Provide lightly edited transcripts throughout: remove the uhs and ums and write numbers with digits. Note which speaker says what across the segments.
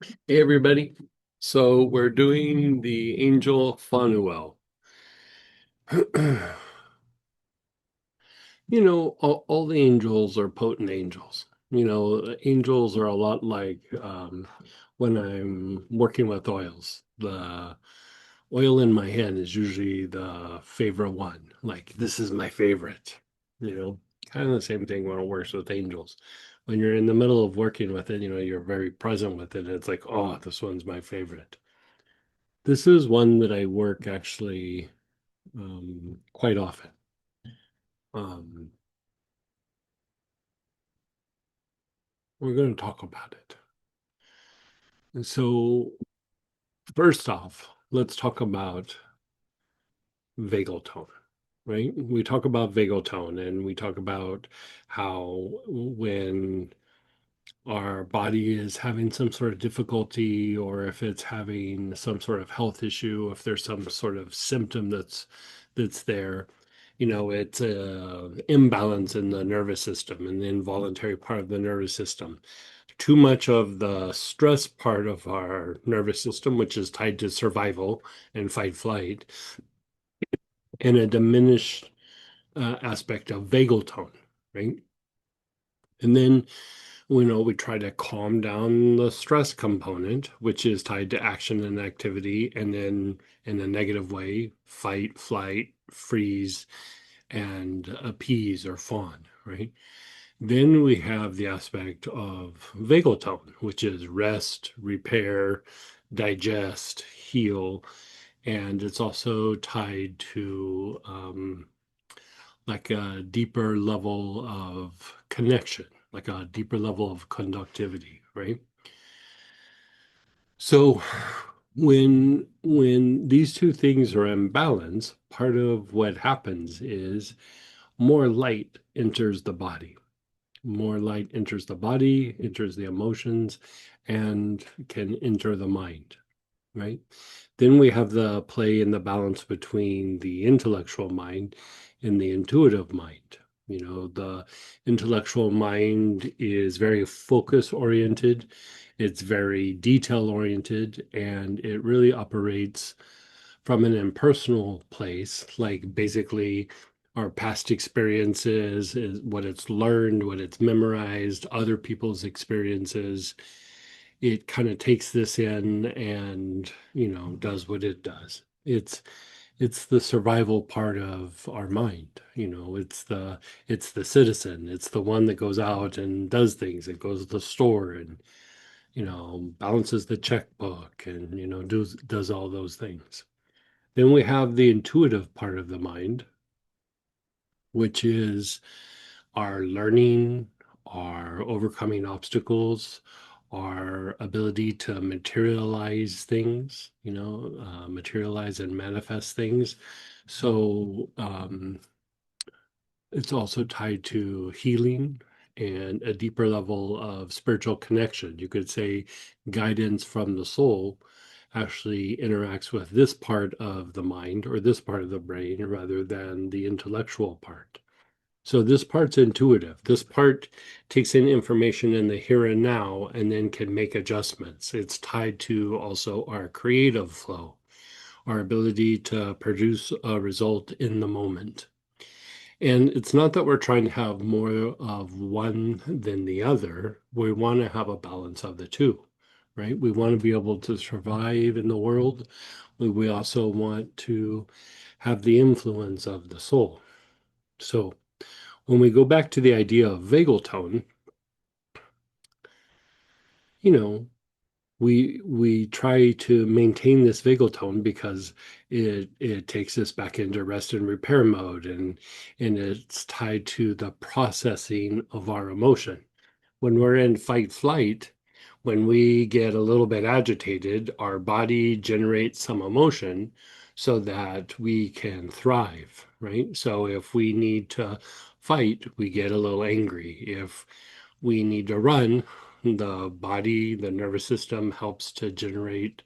Speaker 1: Hey everybody. So we're doing the Angel Phanuel. All the angels are potent angels. Angels are a lot like when I'm working with oils. The oil in my hand is usually the favorite one. Like, this is my favorite. You know, kind of the same thing when it works with angels. When you're in the middle of working with it, you're very present with it. And it's like, oh, this one's my favorite. This is one that I work actually quite often. Um, we're going to talk about it. And so, first off, let's talk about vagal tone, right? We talk about vagal tone and we talk about how when our body is having some sort of difficulty or if it's having some sort of health issue, if there's some sort of symptom that's there, it's a imbalance in the nervous system and the involuntary part of the nervous system. Too much of the stress part of our nervous system, which is tied to survival and fight flight, and a diminished aspect of vagal tone, right? And then we try to calm down the stress component, which is tied to action and activity, and then in a negative way, fight, flight, freeze, and appease or fawn, right? Then we have the aspect of vagal tone, which is rest, repair, digest, heal, and it's also tied to like a deeper level of connection, like a deeper level of conductivity, right? So when these two things are in balance, part of what happens is more light enters the body. More light enters the body, enters the emotions, and can enter the mind, right? Then we have the play and the balance between the intellectual mind and the intuitive mind. The intellectual mind is very focus oriented, it's very detail oriented, and it really operates from an impersonal place, like basically our past experiences, is what it's learned, what it's memorized, other people's experiences. It kind of takes this in and, does what it does. It's the survival part of our mind. It's the citizen. It's the one that goes out and does things. It goes to the store and, balances the checkbook and, does all those things. Then we have the intuitive part of the mind, which is our learning, our overcoming obstacles, our ability to materialize things, materialize and manifest things. So it's also tied to healing and a deeper level of spiritual connection. You could say guidance from the soul actually interacts with this part of the mind or this part of the brain rather than the intellectual part. So this part's intuitive. This part takes in information in the here and now and then can make adjustments. It's tied to also our creative flow, our ability to produce a result in the moment. And it's not that we're trying to have more of one than the other. We want to have a balance of the two, right? We want to be able to survive in the world. We also want to have the influence of the soul. So when we go back to the idea of vagal tone, you know, we try to maintain this vagal tone because it takes us back into rest and repair mode and it's tied to the processing of our emotion. When we're in fight flight, when we get a little bit agitated, our body generates some emotion so that we can thrive, right? So if we need to fight, we get a little angry. If we need to run, the body, the nervous system helps to generate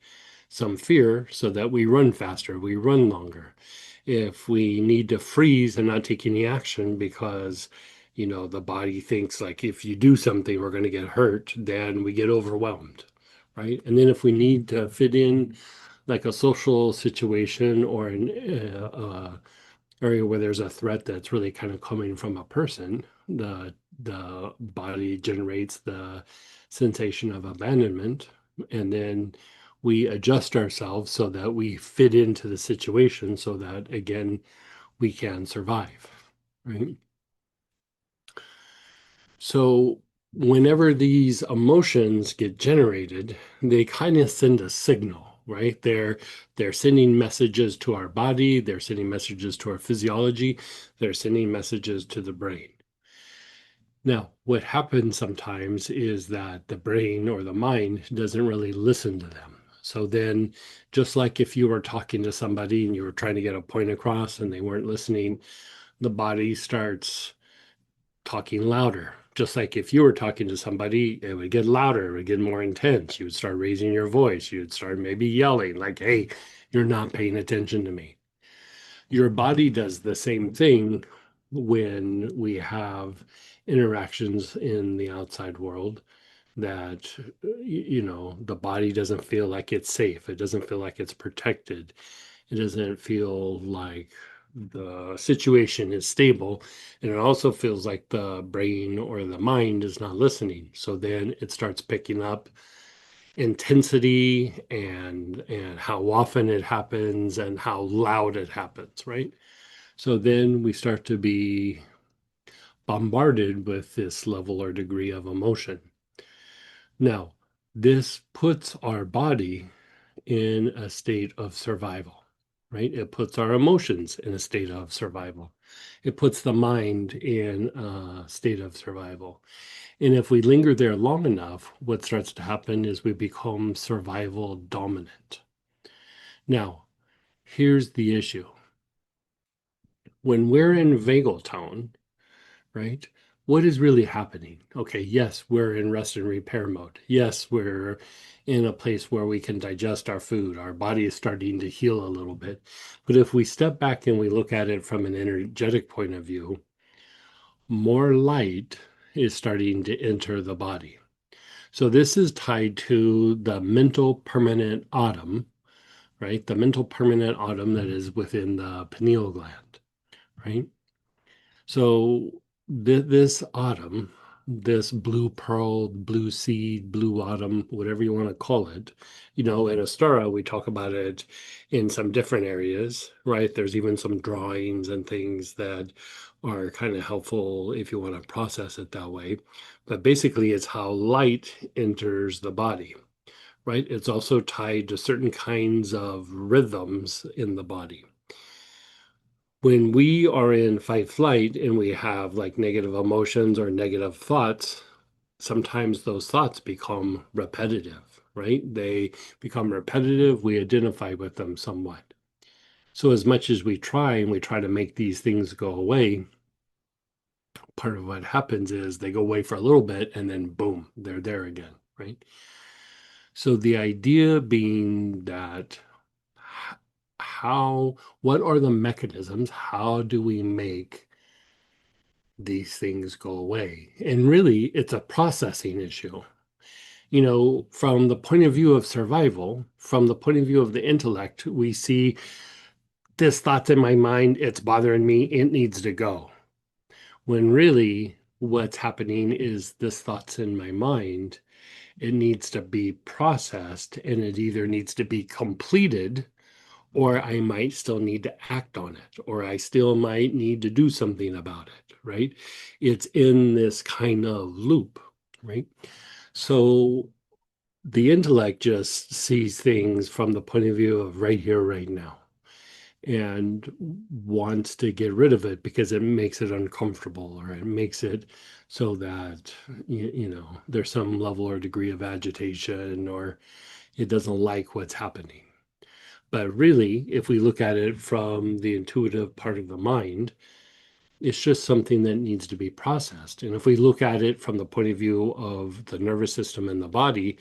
Speaker 1: some fear so that we run faster, we run longer. If we need to freeze and not take any action because, the body thinks like if you do something, we're going to get hurt, then we get overwhelmed, right? And then if we need to fit in like a social situation or an area where there's a threat that's really kind of coming from a person, the body generates the sensation of abandonment, and then we adjust ourselves so that we fit into the situation so that again we can survive, right? So whenever these emotions get generated, they kind of send a signal, right? They're sending messages to our body, they're sending messages to our physiology, they're sending messages to the brain. Now, what happens sometimes is that the brain or the mind doesn't really listen to them. So then, just like if you were talking to somebody and you were trying to get a point across and they weren't listening, the body starts talking louder. Just like if you were talking to somebody, it would get louder, it would get more intense. You would start raising your voice. You would start maybe yelling, like, hey, you're not paying attention to me. Your body does the same thing when we have interactions in the outside world that, the body doesn't feel like it's safe. It doesn't feel like it's protected. It doesn't feel like the situation is stable. And it also feels like the brain or the mind is not listening. So then it starts picking up intensity and how often it happens and how loud it happens, right? So then we start to be bombarded with this level or degree of emotion. Now, this puts our body in a state of survival, right? It puts our emotions in a state of survival. It puts the mind in a state of survival. And if we linger there long enough, what starts to happen is we become survival dominant. Now, here's the issue. When we're in vagal tone, right? What is really happening? Okay, yes, we're in rest and repair mode. Yes, we're in a place where we can digest our food. Our body is starting to heal a little bit. But if we step back and we look at it from an energetic point of view, more light is starting to enter the body. So this is tied to the mental permanent autumn, right? The mental permanent autumn that is within the pineal gland, right? So this autumn, this blue pearl, blue seed, blue autumn, whatever you want to call it, in Astara, we talk about it in some different areas, right? There's even some drawings and things that are kind of helpful if you want to process it that way. But basically, it's how light enters the body, right? It's also tied to certain kinds of rhythms in the body. When we are in fight flight and we have like negative emotions or negative thoughts, sometimes those thoughts become repetitive, right? They become repetitive. We identify with them somewhat. So, as much as we try and we try to make these things go away, part of what happens is they go away for a little bit and then boom, they're there again, right? So, the idea being that what are the mechanisms? How do we make these things go away? And really, it's a processing issue. From the point of view of survival, from the point of view of the intellect, we see this thought's in my mind, it's bothering me, it needs to go. When really, what's happening is this thought's in my mind, it needs to be processed, and it either needs to be completed or I might still need to act on it, or I still might need to do something about it, right? It's in this kind of loop, right? So the intellect just sees things from the point of view of right here, right now, and wants to get rid of it because it makes it uncomfortable or it makes it so that, there's some level or degree of agitation or it doesn't like what's happening. But really, if we look at it from the intuitive part of the mind, it's just something that needs to be processed. And if we look at it from the point of view of the nervous system and the body,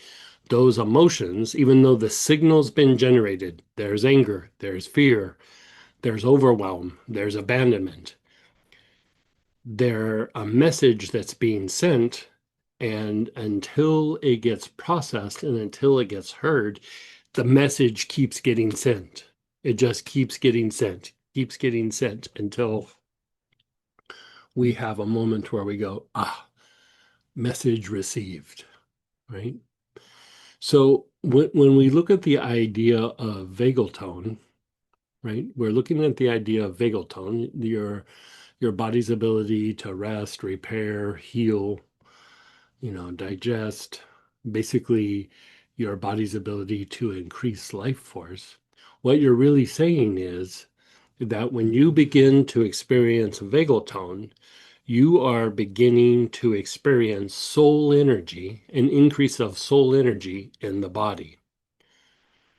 Speaker 1: those emotions, even though the signal's been generated, there's anger, there's fear, there's overwhelm, there's abandonment, they're a message that's being sent, And until it gets processed and until it gets heard, the message keeps getting sent. It just keeps getting sent until we have a moment where we go, ah, message received, right? So when we look at the idea of vagal tone, right, we're looking at the idea of vagal tone, your body's ability to rest, repair, heal, digest, basically your body's ability to increase life force. What you're really saying is that when you begin to experience vagal tone, you are beginning to experience soul energy, an increase of soul energy in the body,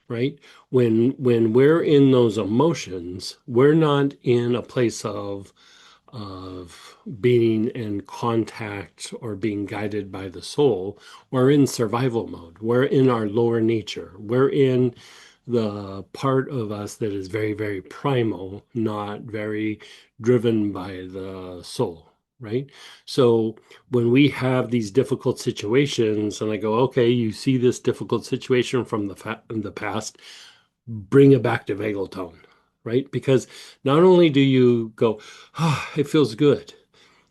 Speaker 1: right? When we're in those emotions, we're not in a place of being in contact or being guided by the soul. We're in survival mode. We're in our lower nature. We're in the part of us that is very, very primal, not very driven by the soul, right? So when we have these difficult situations, and I go, okay, you see this difficult situation from the past, bring it back to vagal tone, right? Because not only do you go, ah, it feels good.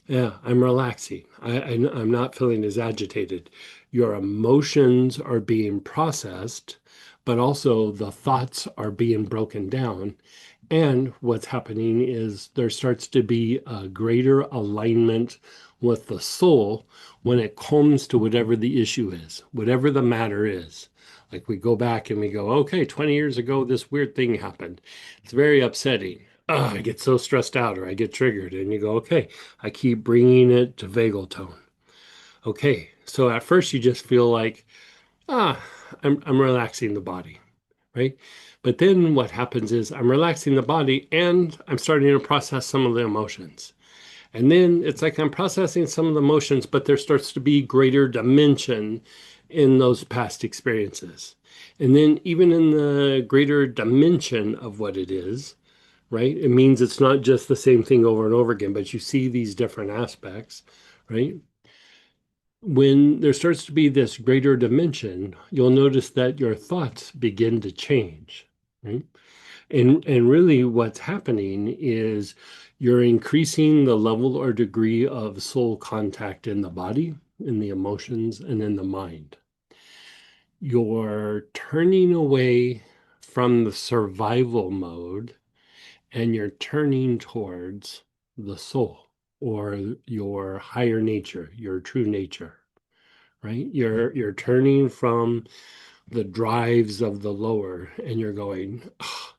Speaker 1: Yeah, I'm relaxing. I'm not feeling as agitated. Your emotions are being processed, but also the thoughts are being broken down. And what's happening is there starts to be a greater alignment with the soul when it comes to whatever the issue is, whatever the matter is. Like we go back and we go, okay, 20 years ago, this weird thing happened. It's very upsetting. I get so stressed out or I get triggered. And you go, okay, I keep bringing it to vagal tone. Okay, so at first you just feel like, ah, I'm relaxing the body, right? But then what happens is I'm relaxing the body and I'm starting to process some of the emotions. And then it's like I'm processing some of the emotions, but there starts to be greater dimension in those past experiences. And then even in the greater dimension of what it is, right? It means it's not just the same thing over and over again, but you see these different aspects, right? When there starts to be this greater dimension, you'll notice that your thoughts begin to change, right? And really what's happening is you're increasing the level or degree of soul contact in the body, in the emotions, and in the mind. You're turning away from the survival mode and you're turning towards the soul or your higher nature, your true nature, right? You're turning from the drives of the lower and you're going, "Ah,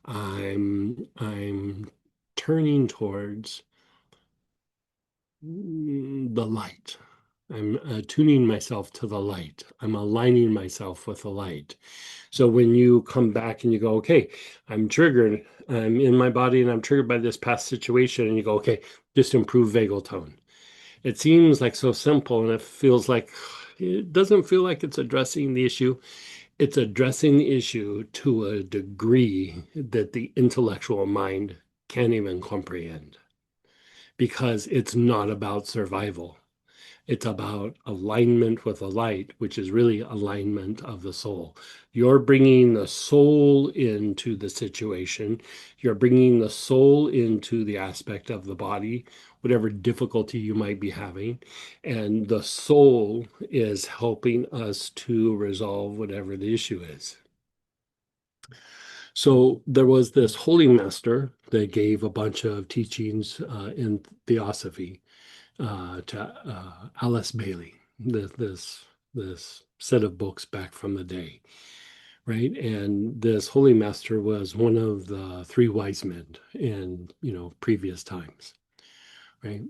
Speaker 1: I'm turning towards the light. I'm tuning myself to the light. I'm aligning myself with the light. So when you come back and you go, okay, I'm triggered, I'm in my body and I'm triggered by this past situation, and you go, okay, just improve vagal tone. It seems like so simple and it feels like it doesn't feel like it's addressing the issue. It's addressing the issue to a degree that the intellectual mind can't even comprehend because it's not about survival. It's about alignment with the light, which is really alignment of the soul. You're bringing the soul into the situation. You're bringing the soul into the aspect of the body, whatever difficulty you might be having. And the soul is helping us to resolve whatever the issue is. So there was this holy master that gave a bunch of teachings in theosophy to Alice Bailey, this set of books back from the day, right? And this holy master was one of the three wise men in previous times, right?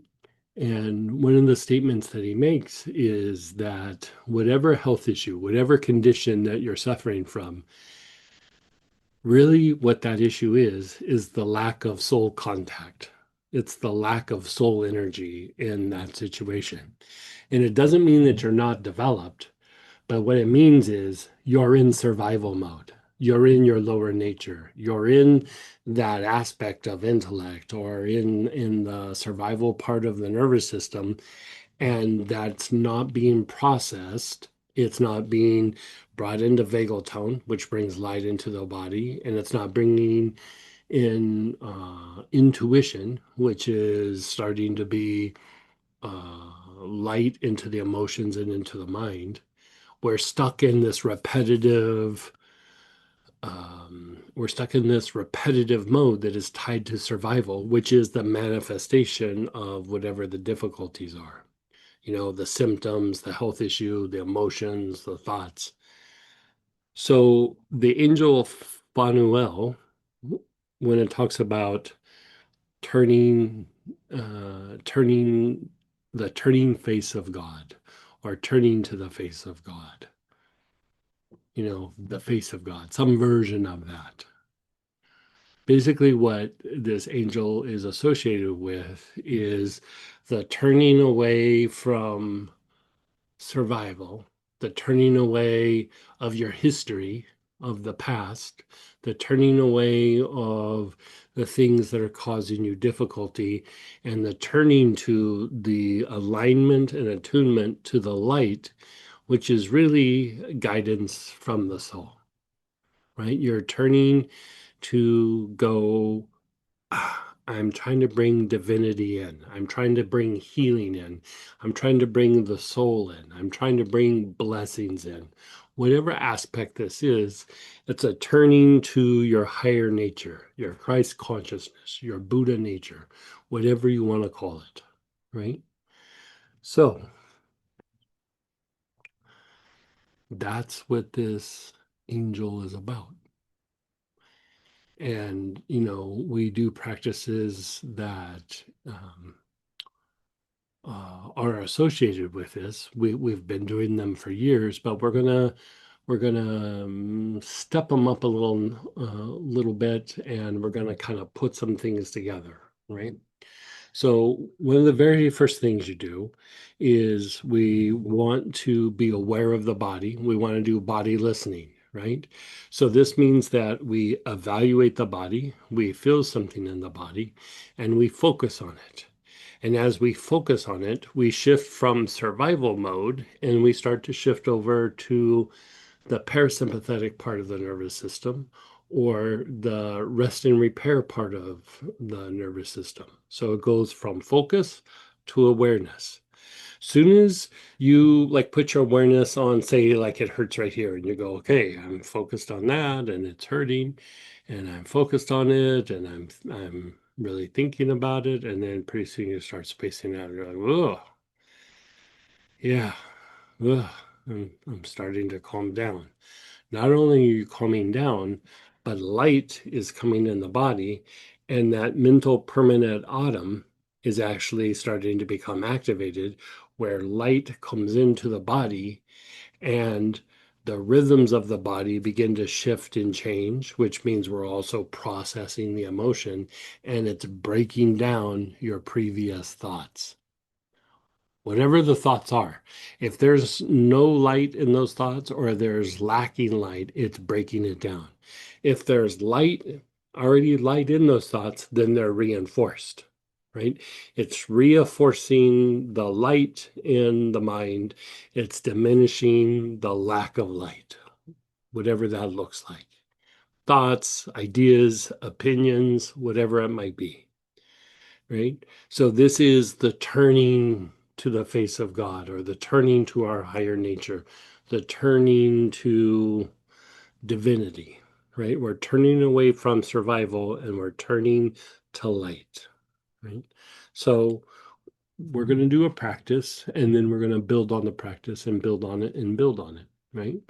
Speaker 1: And one of the statements that he makes is that whatever health issue, whatever condition that you're suffering from, really what that issue is the lack of soul contact. It's the lack of soul energy in that situation. And it doesn't mean that you're not developed, but what it means is you're in survival mode. You're in your lower nature. You're in that aspect of intellect or in the survival part of the nervous system. and that's not being processed. It's not being brought into vagal tone, which brings light into the body, and it's not bringing in intuition, which is starting to be light into the emotions and into the mind. We're stuck in this repetitive. We're stuck in this repetitive mode that is tied to survival, which is the manifestation of whatever the difficulties are. You know, the symptoms, the health issue, the emotions, the thoughts. So the angel Phanuel, when it talks about turning, turning the turning face of God, or turning to the face of God, you know, the face of God, some version of that. Basically, what this angel is associated with is the turning away from survival, the turning away of your history, of the past, the turning away of the things that are causing you difficulty, and the turning to the alignment and attunement to the light, which is really guidance from the soul, right? You're turning to go, I'm trying to bring divinity in. I'm trying to bring healing in. I'm trying to bring the soul in. I'm trying to bring blessings in. Whatever aspect this is, it's a turning to your higher nature, your Christ consciousness, your Buddha nature, whatever you want to call it, right? So that's what this angel is about. And, you know, we do practices that are associated with this. We've been doing them for years, but we're gonna step them up a little bit, and we're gonna kind of put some things together, right? So one of the very first things you do is we want to be aware of the body. We want to do body listening, right? So this means that we evaluate the body, we feel something in the body, and we focus on it. And as we focus on it, we shift from survival mode and we start to shift over to the parasympathetic part of the nervous system, or the rest and repair part of the nervous system. So it goes from focus to awareness. Soon as you like put your awareness on, say, like it hurts right here, and you go, okay, I'm focused on that and it's hurting, and I'm focused on it, and I'm really thinking about it, and then pretty soon you start spacing out. You're like, oh, yeah, ugh, I'm starting to calm down. Not only are you calming down, but light is coming in the body, and that mental permanent autumn is actually starting to become activated, where light comes into the body and the rhythms of the body begin to shift and change, which means we're also processing the emotion, and it's breaking down your previous thoughts, whatever the thoughts are. If there's no light in those thoughts, or there's lacking light, it's breaking it down. If there's light, already light in those thoughts, then they're reinforced, right? It's reinforcing the light in the mind. It's diminishing the lack of light, whatever that looks like. Thoughts, ideas, opinions, whatever it might be, right? So this is the turning to the face of God, or the turning to our higher nature, the turning to divinity, right? We're turning away from survival and we're turning to light, right? So we're going to do a practice, and then we're going to build on the practice and build on it and build on it, right?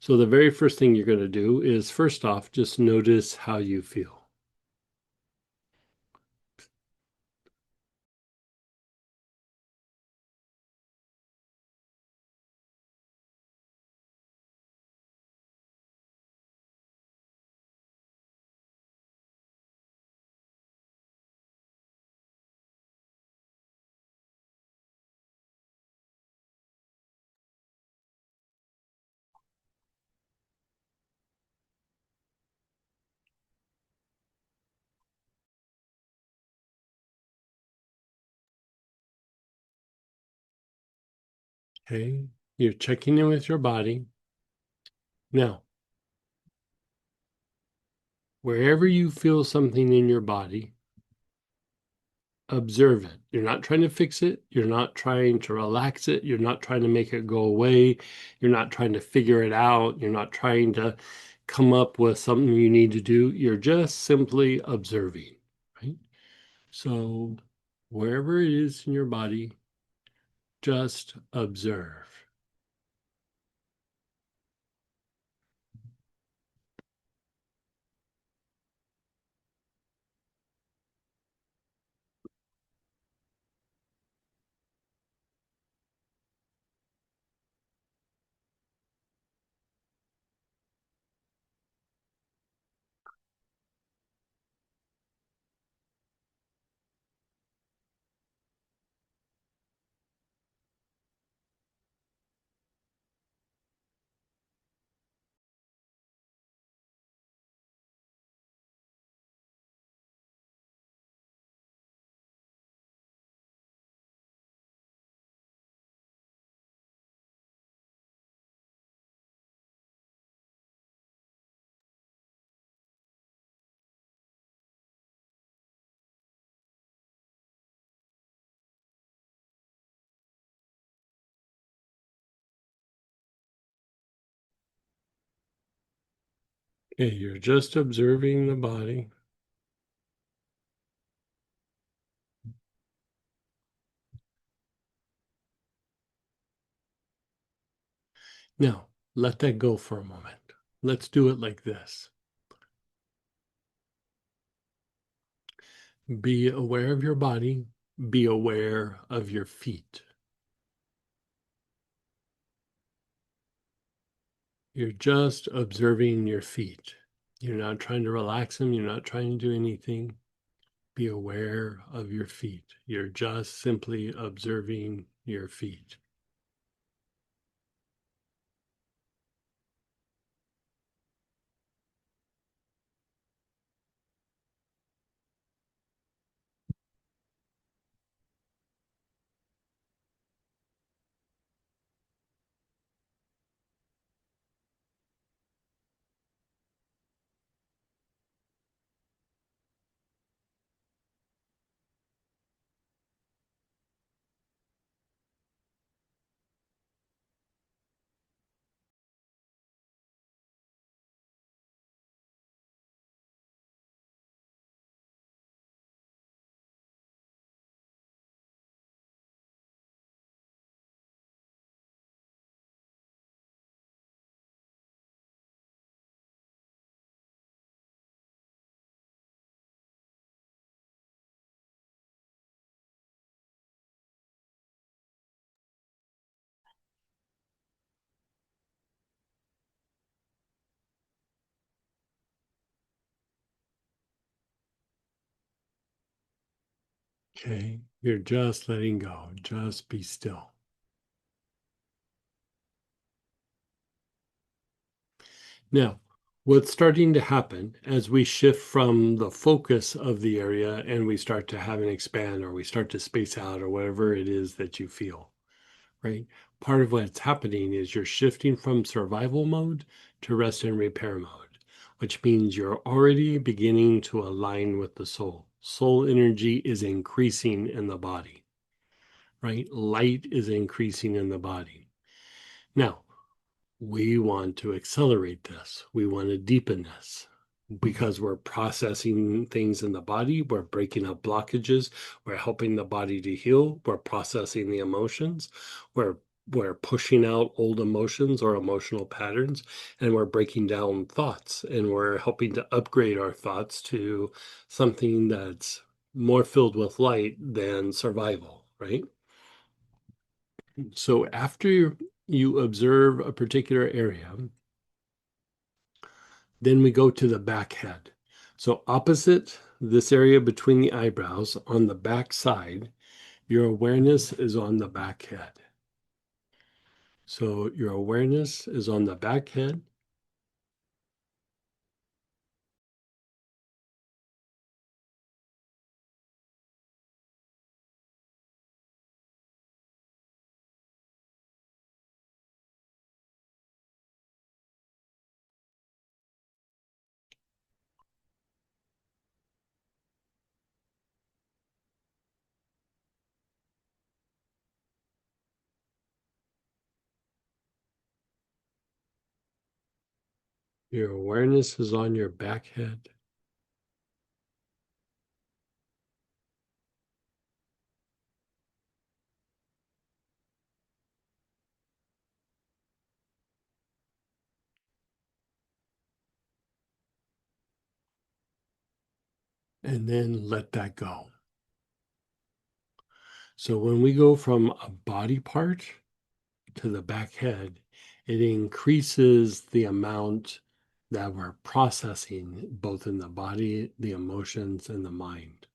Speaker 1: So the very first thing you're going to do is, first off, just notice how you feel. Okay. You're checking in with your body. Now, wherever you feel something in your body, observe it. You're not trying to fix it. You're not trying to relax it. You're not trying to make it go away. You're not trying to figure it out. You're not trying to come up with something you need to do. You're just simply observing, right? So wherever it is in your body, just observe. Okay, you're just observing the body. Now, let that go for a moment. Let's do it like this. Be aware of your body. Be aware of your feet. You're just observing your feet. You're not trying to relax them. You're not trying to do anything. Be aware of your feet. You're just simply observing your feet. Okay. You're just letting go. Just be still. Now, what's starting to happen as we shift from the focus of the area and we start to have an expand or we start to space out or whatever it is that you feel, right? Part of what's happening is you're shifting from survival mode to rest and repair mode, which means you're already beginning to align with the soul. Soul energy is increasing in the body, right? Light is increasing in the body. Now, we want to accelerate this. We want to deepen this because we're processing things in the body. We're breaking up blockages. We're helping the body to heal. We're processing the emotions. We're pushing out old emotions or emotional patterns, and we're breaking down thoughts, and we're helping to upgrade our thoughts to something that's more filled with light than survival, right? So after you observe a particular area, then we go to the back head. So opposite this area between the eyebrows on the back side, your awareness is on the back head. So your awareness is on the back head. Your awareness is on your back head. And then let that go. So when we go from a body part to the back head, it increases the amount that we're processing both in the body, the emotions, and the mind,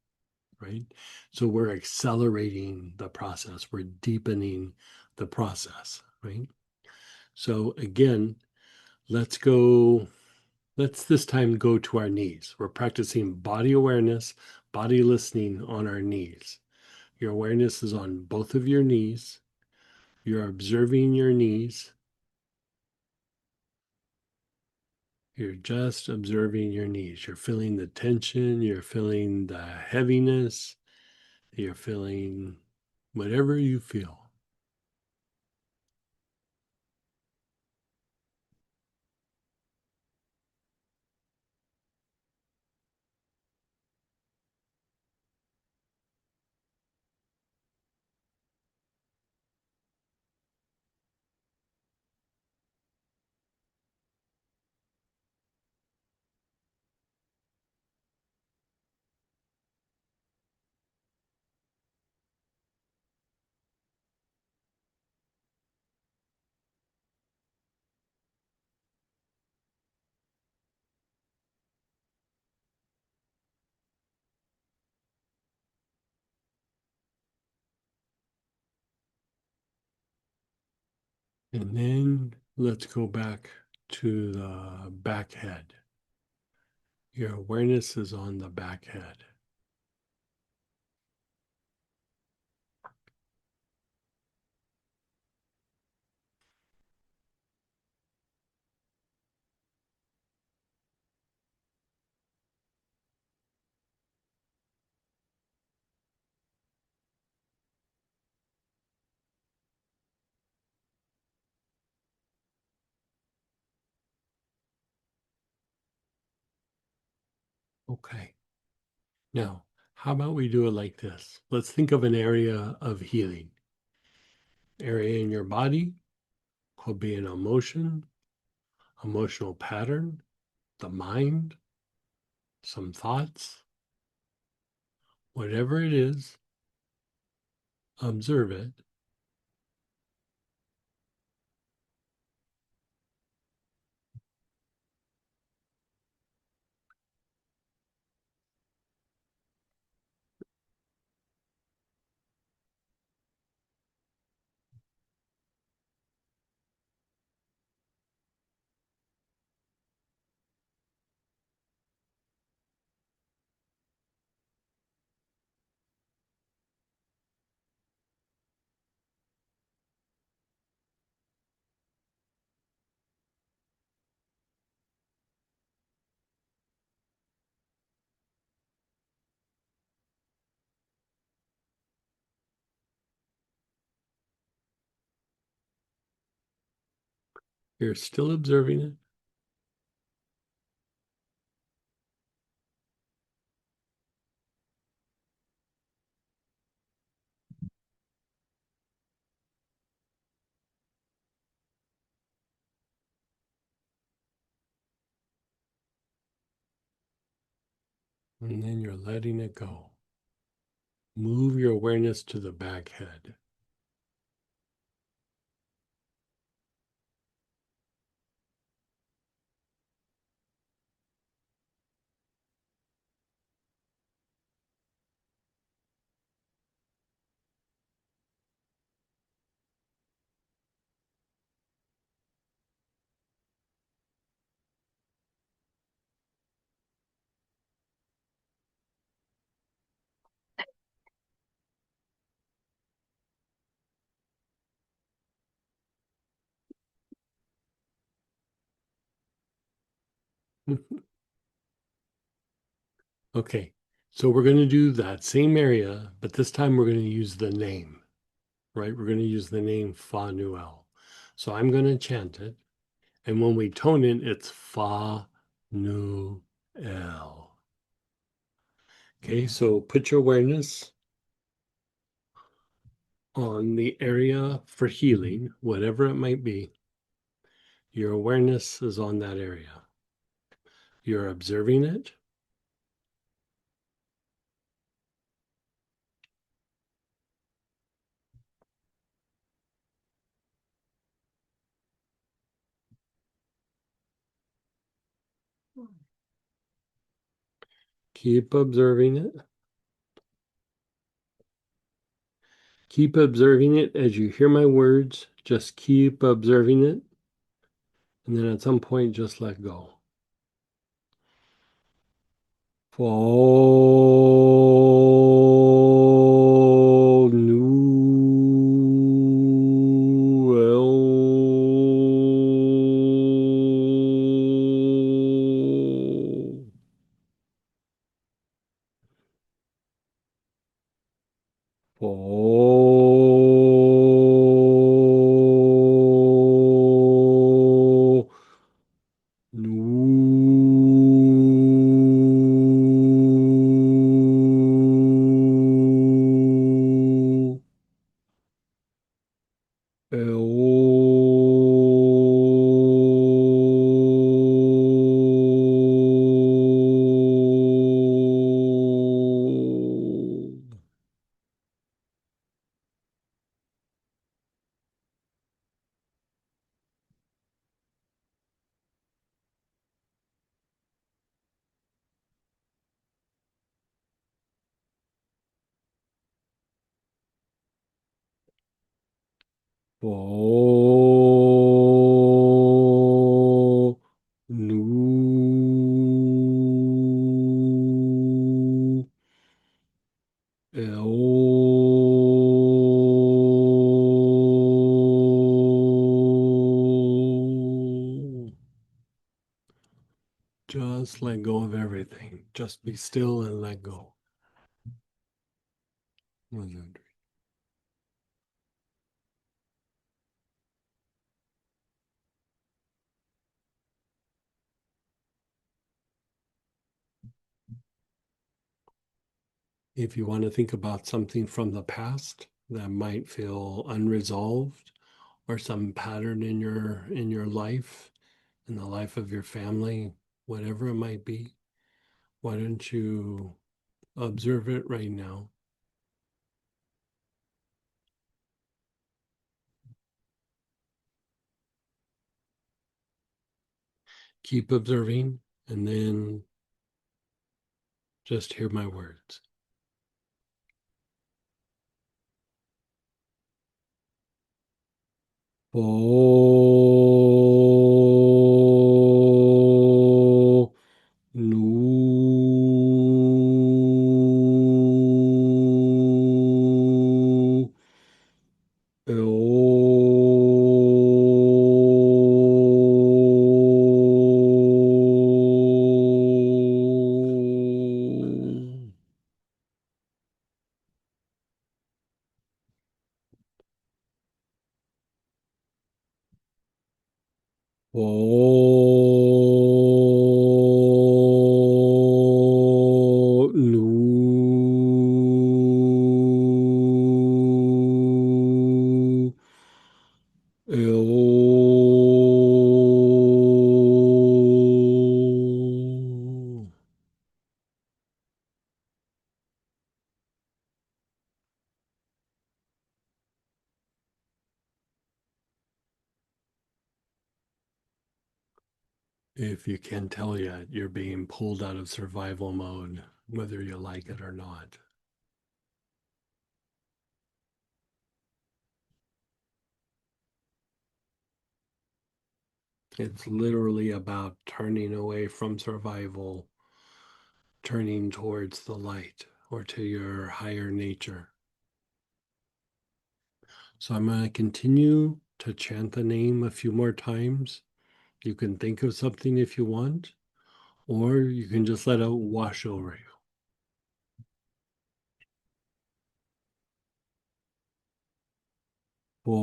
Speaker 1: right? So we're accelerating the process, we're deepening the process, right? So again, let's this time go to our knees. We're practicing body awareness, body listening on our knees. Your awareness is on both of your knees. You're observing your knees. You're just observing your knees. You're feeling the tension. You're feeling the heaviness. You're feeling whatever you feel. And then let's go back to the back head. Your awareness is on the back head. Okay. Now, how about we do it like this? Let's think of an area of healing. Area in your body could be an emotion, emotional pattern, the mind, some thoughts, whatever it is, observe it. You're still observing it. And then you're letting it go. Move your awareness to the back head. Okay, so we're going to do that same area, but this time we're going to use the name, right? We're going to use the name Phanuel. So I'm going to chant it, And when we tone it, it's Fa, Nu, El. Okay, so put your awareness on the area for healing, whatever it might be. Your awareness is on that area. You're observing it. Keep observing it. Keep observing it as you hear my words. Just keep observing it. And then at some point, just let go. Fall new fall new fall new Just let go of everything. Just be still and let go. If you want to think about something from the past that might feel unresolved, or some pattern in your life, in the life of your family, whatever it might be, why don't you observe it right now? Keep observing, and then just hear my words. Oh, no. Oh, no. If you can't tell yet, you're being pulled out of survival mode, whether you like it or not. It's literally about turning away from survival, turning towards the light or to your higher nature. So I'm going to continue to chant the name a few more times. You can think of something if you want, or you can just let it wash over you. Oh.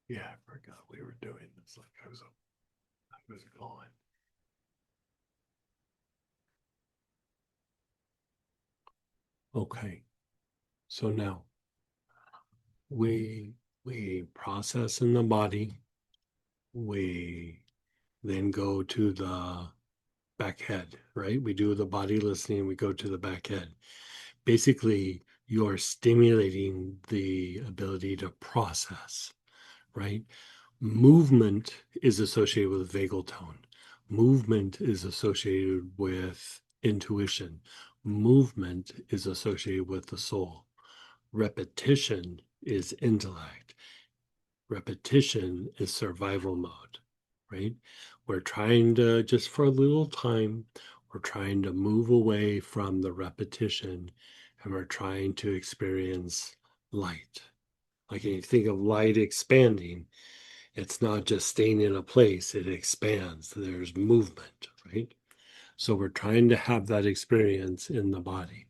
Speaker 1: Yeah, I forgot we were doing this. Like I was gone. Okay. So now we we process in the body. We then go to the back head, right? We do the body listening, we go to the back head. Basically, you're stimulating the ability to process, right? Movement is associated with vagal tone. Movement is associated with intuition. Movement is associated with the soul. Repetition is intellect. Repetition is survival mode, right? We're trying to, just for a little time, we're trying to move away from the repetition and we're trying to experience light. Like when you think of light expanding, it's not just staying in a place, it expands. There's movement, right? So we're trying to have that experience in the body.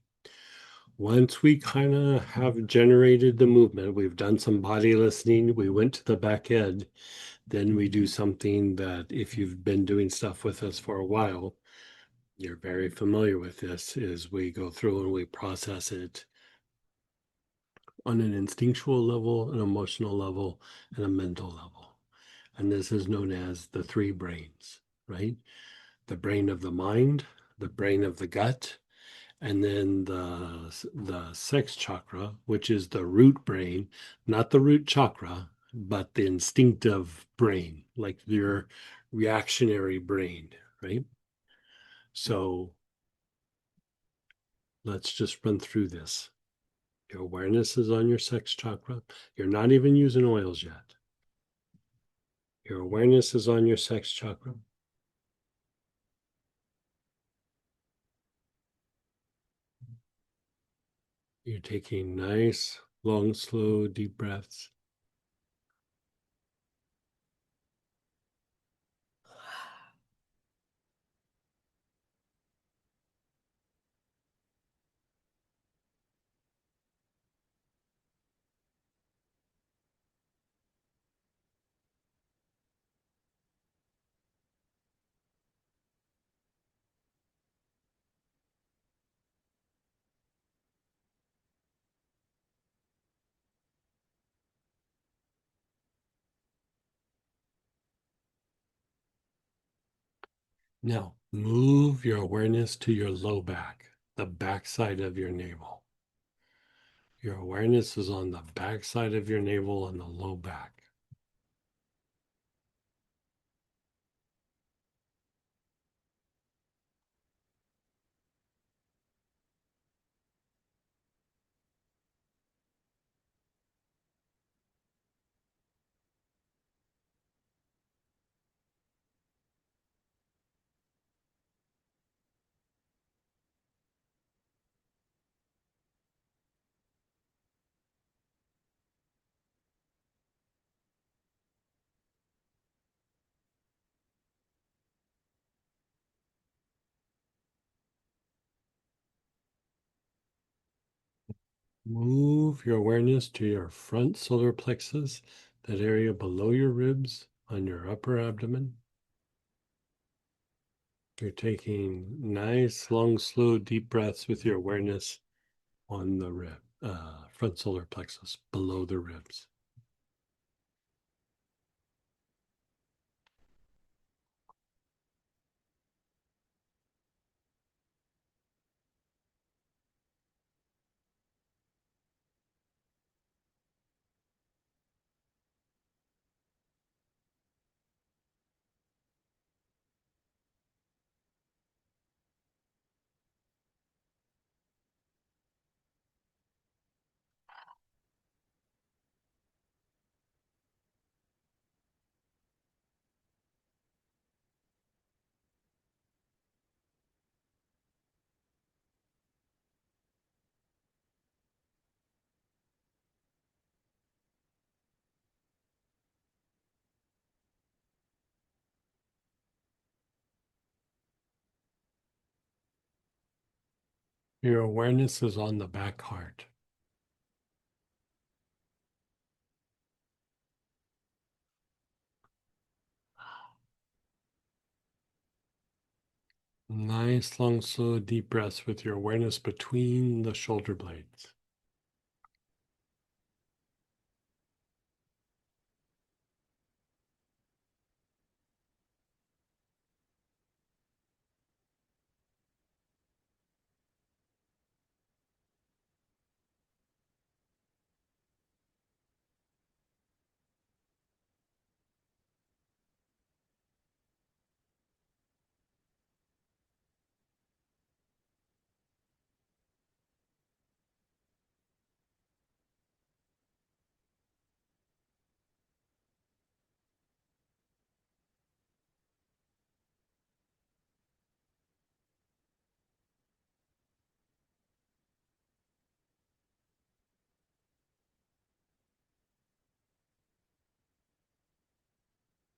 Speaker 1: Once we kind of have generated the movement, we've done some body listening, we went to the back end, then we do something that if you've been doing stuff with us for a while, you're very familiar with this, is we go through and we process it on an instinctual level, an emotional level, and a mental level. And this is known as the three brains, right? The brain of the mind, the brain of the gut, and then the sex chakra, which is the root brain, not the root chakra, but the instinctive brain, like your reactionary brain, right? So let's just run through this. Your awareness is on your sex chakra. You're not even using oils yet. Your awareness is on your sex chakra. You're taking nice, long, slow, deep breaths. Now, move your awareness to your low back, the back side of your navel. Your awareness is on the back side of your navel on the low back. Move your awareness to your front solar plexus, that area below your ribs on your upper abdomen. You're taking nice, long, slow, deep breaths with your awareness on the front solar plexus below the ribs. Your awareness is on the back heart. Nice, long, slow, deep breaths with your awareness between the shoulder blades.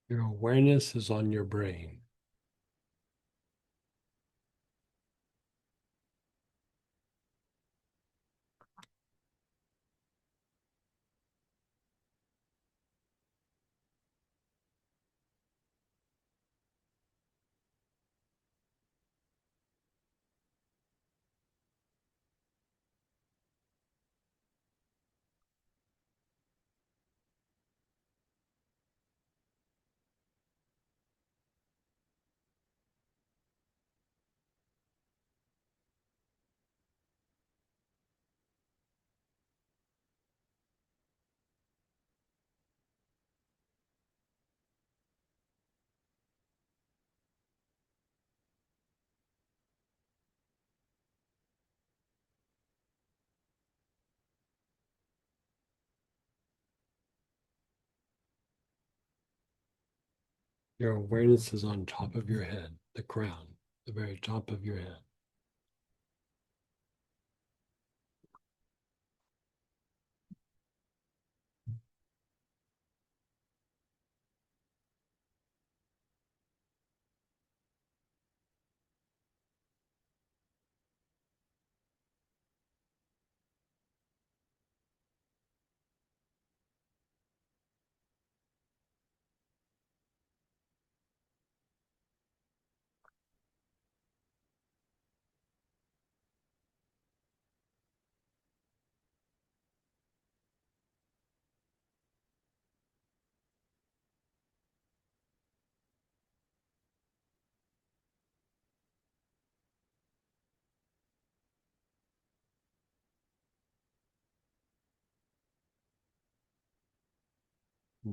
Speaker 1: Your awareness is on your brain. Your awareness is on top of your head, the crown, the very top of your head.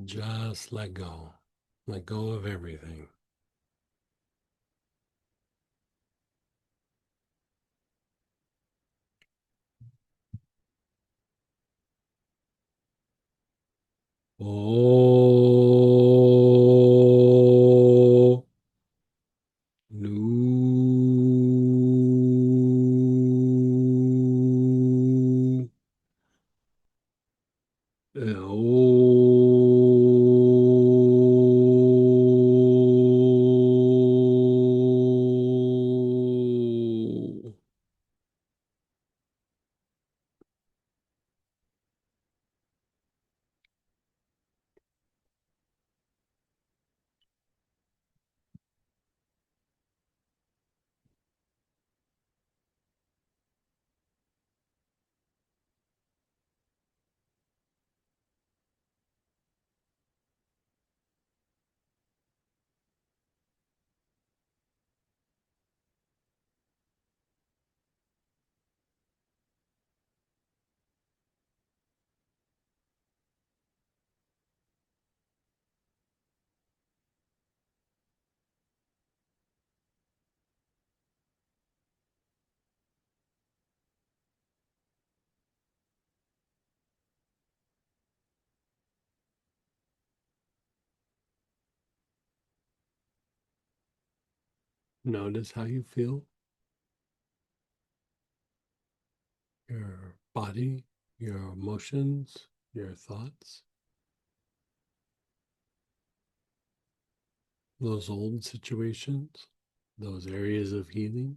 Speaker 1: Just let go. Let go of everything. Oh, no. Oh. Notice how you feel, your body, your emotions, your thoughts, those old situations, those areas of healing.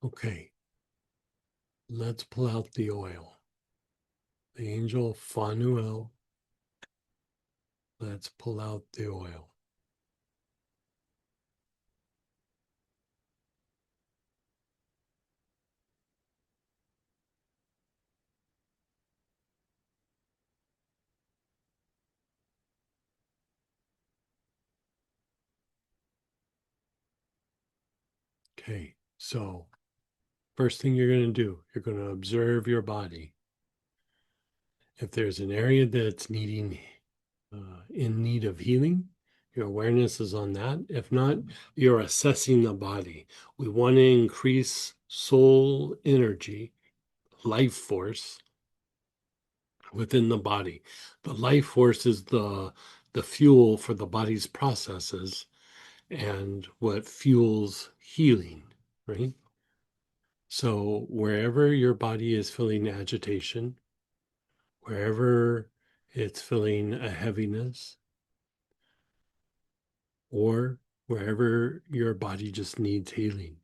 Speaker 1: Okay, let's pull out the oil. The angel Phanuel, let's pull out the oil. Okay, so first thing you're going to do, you're going to observe your body. If there's an area that's in need of healing, your awareness is on that. If not, you're assessing the body. We want to increase soul energy, life force within the body. The life force is the fuel for the body's processes and what fuels healing, right? So wherever your body is feeling agitation, wherever it's feeling a heaviness, or wherever your body just needs healing,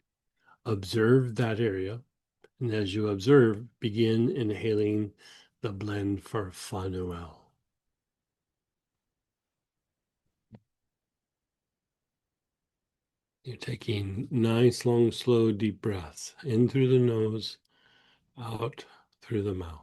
Speaker 1: observe that area. And as you observe, begin inhaling the blend for Phanuel. You're taking nice, long, slow, deep breaths in through the nose, out through the mouth.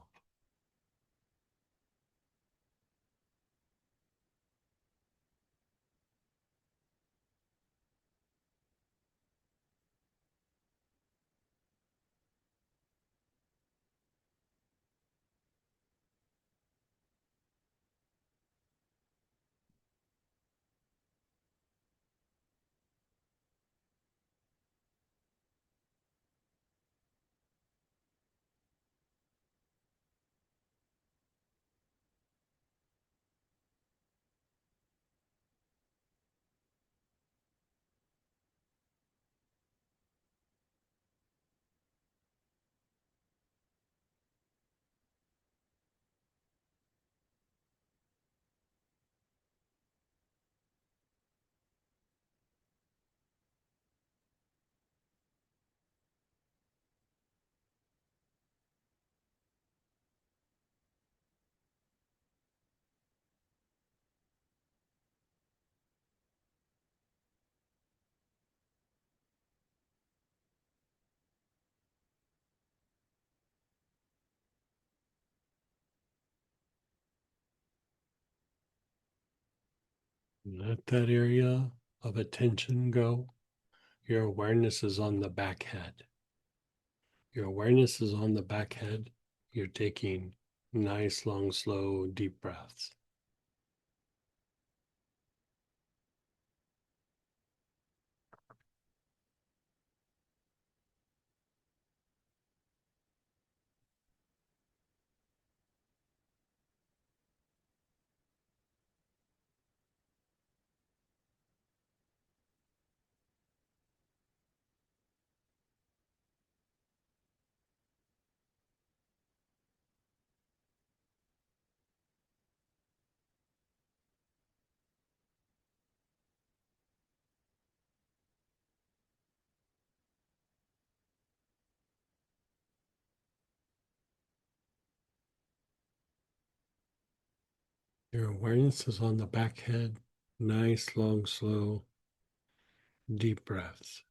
Speaker 1: Let that area of attention go. Your awareness is on the back head. Your awareness is on the back head. You're taking nice, long, slow, deep breaths. Your awareness is on the back head. Nice, long, slow, deep breaths.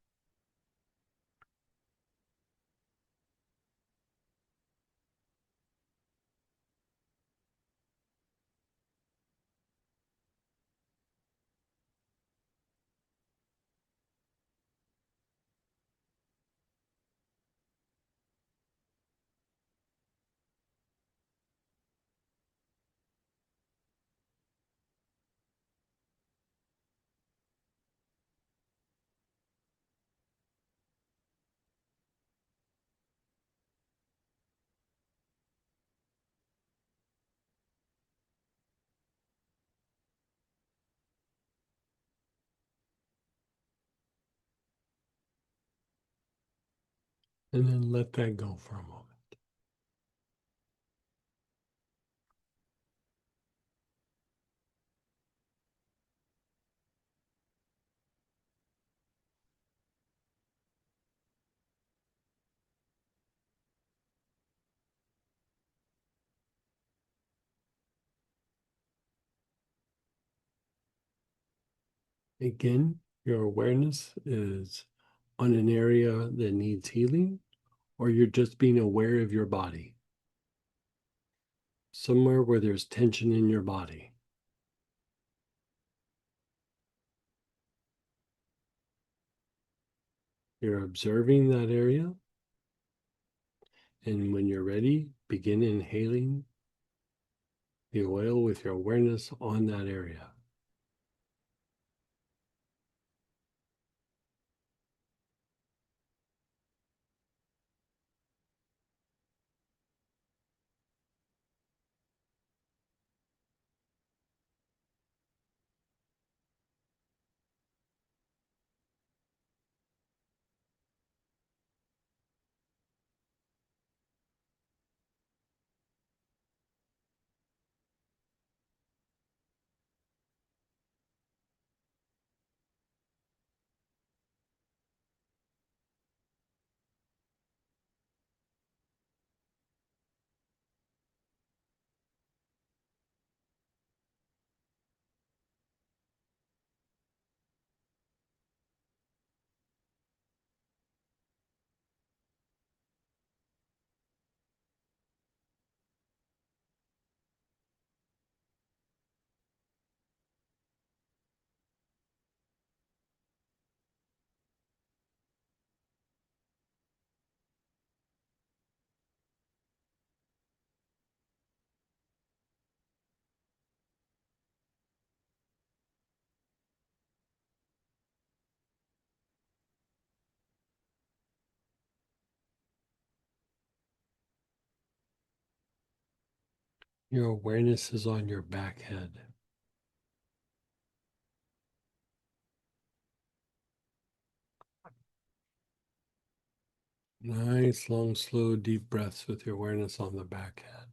Speaker 1: And then let that go for a moment. Again, your awareness is on an area that needs healing, or you're just being aware of your body, somewhere where there's tension in your body. You're observing that area, and when you're ready, begin inhaling the oil with your awareness on that area. Your awareness is on your back head. Nice, long, slow, deep breaths with your awareness on the back head.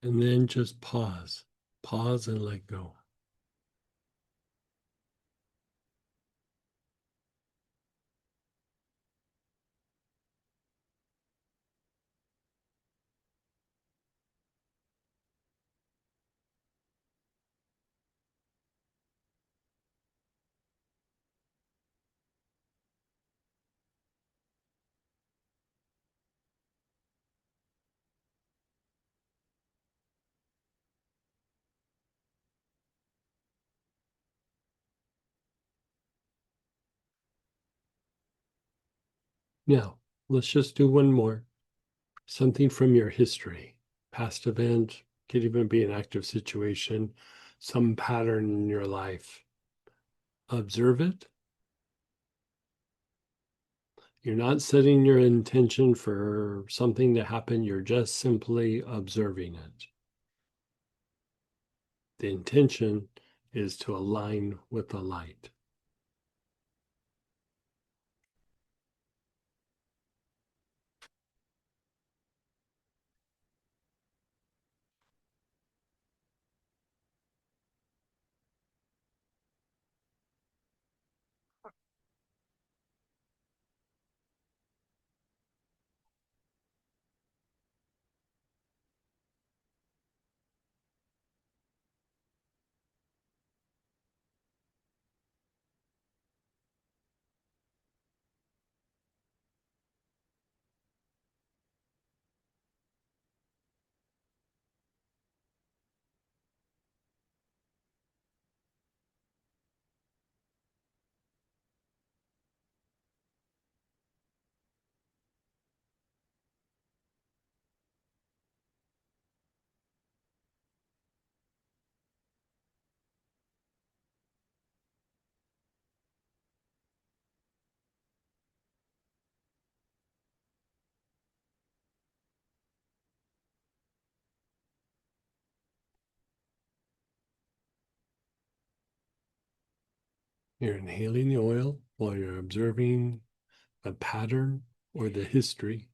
Speaker 1: And then just pause. Pause and let go. Now, let's just do one more. Something from your history, past event, could even be an active situation, some pattern in your life. Observe it. You're not setting your intention for something to happen, you're just simply observing it. The intention is to align with the light. You're inhaling the oil while you're observing the pattern or the history.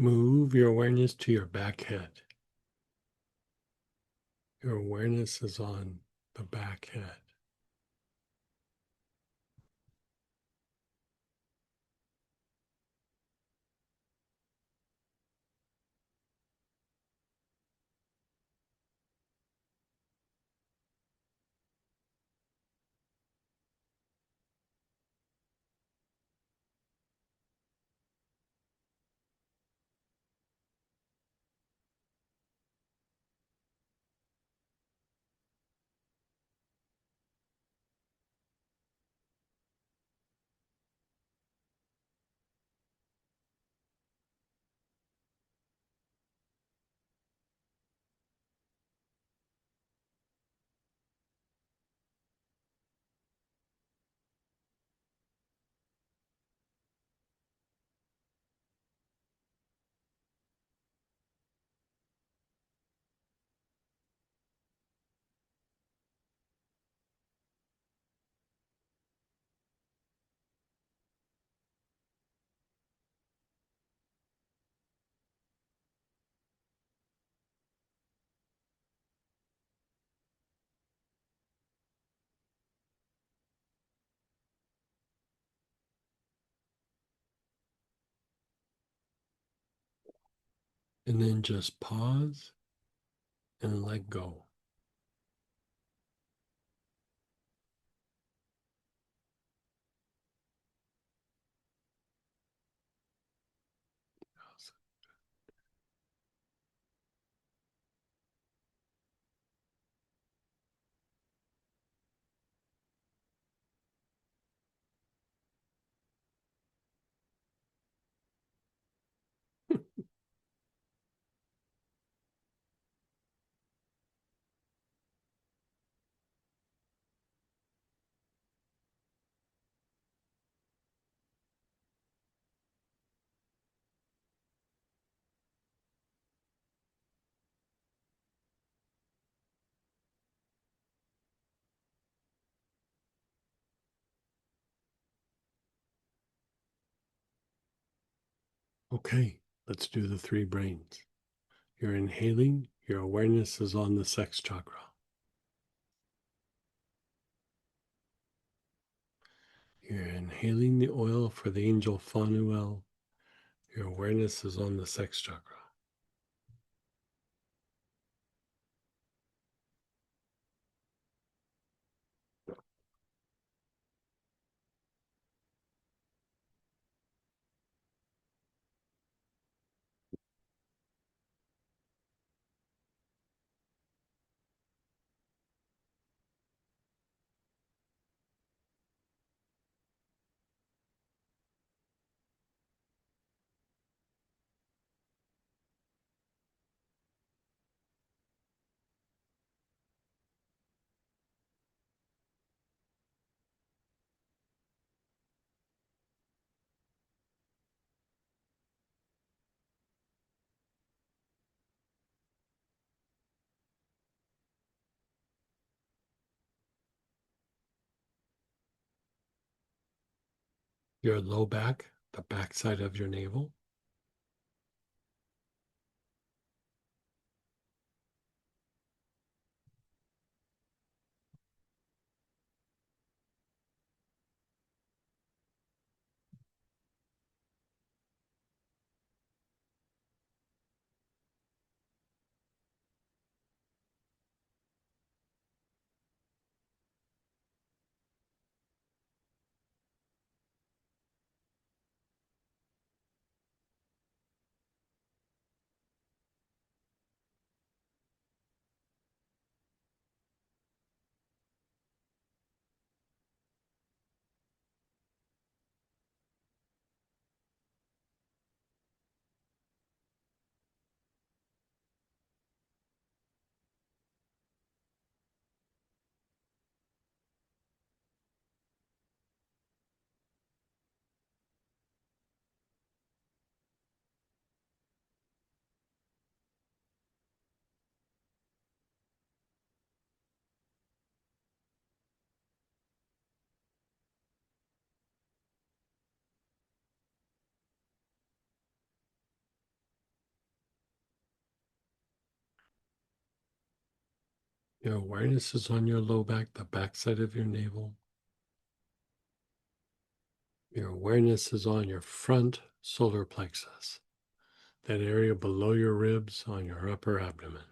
Speaker 1: Move your awareness to your back head. Your awareness is on the back head. And then just pause and let go. Okay, let's do the three brains. You're inhaling, your awareness is on the sex chakra. You're inhaling the oil for the angel Phanuel, your awareness is on the sex chakra. Your low back, the backside of your navel. Your awareness is on your low back, the backside of your navel. Your awareness is on your front solar plexus, that area below your ribs on your upper abdomen.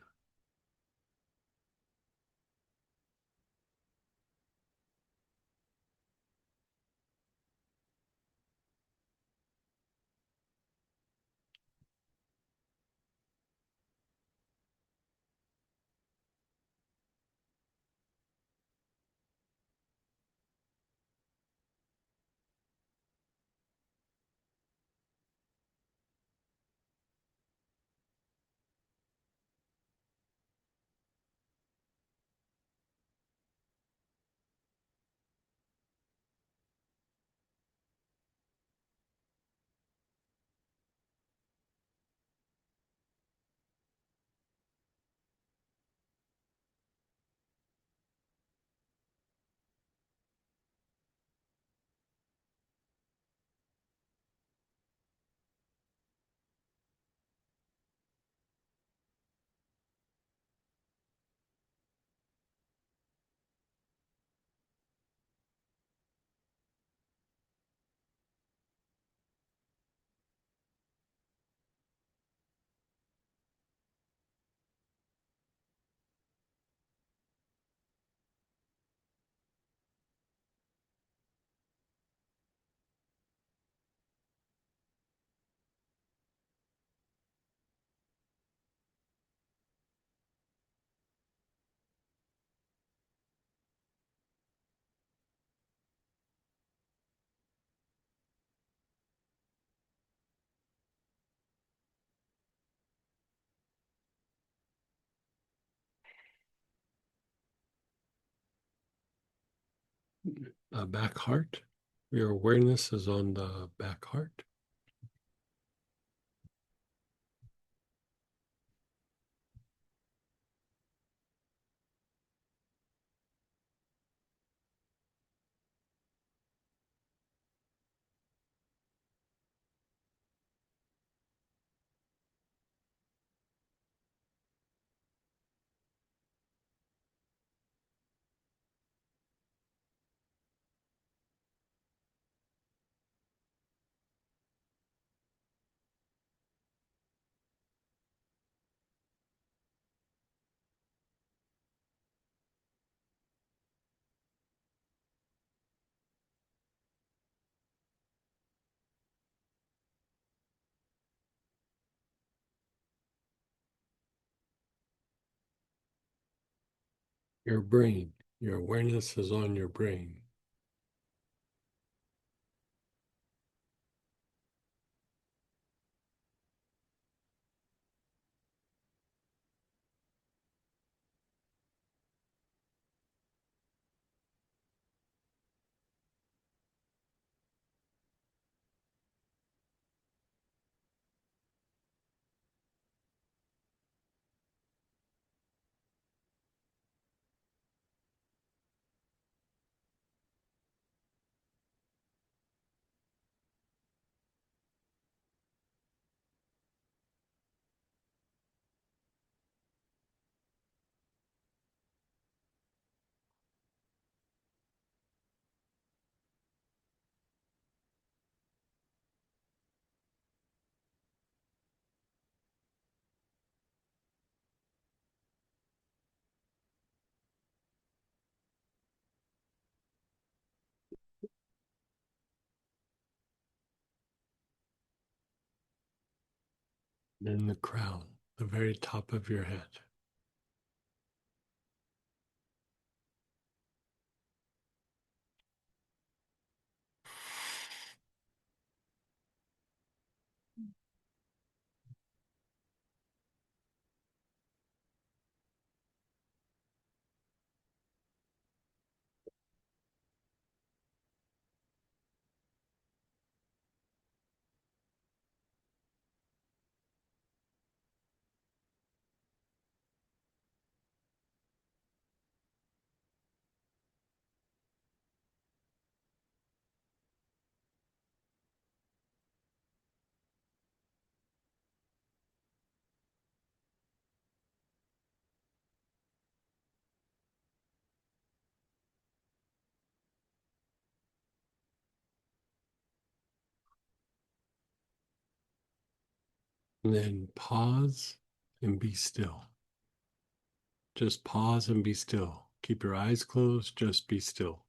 Speaker 1: back heart. Your awareness is on the back heart. Your brain. Your awareness is on your brain. And the crown, the very top of your head. And then pause and be still. Just pause and be still. Keep your eyes closed, just be still.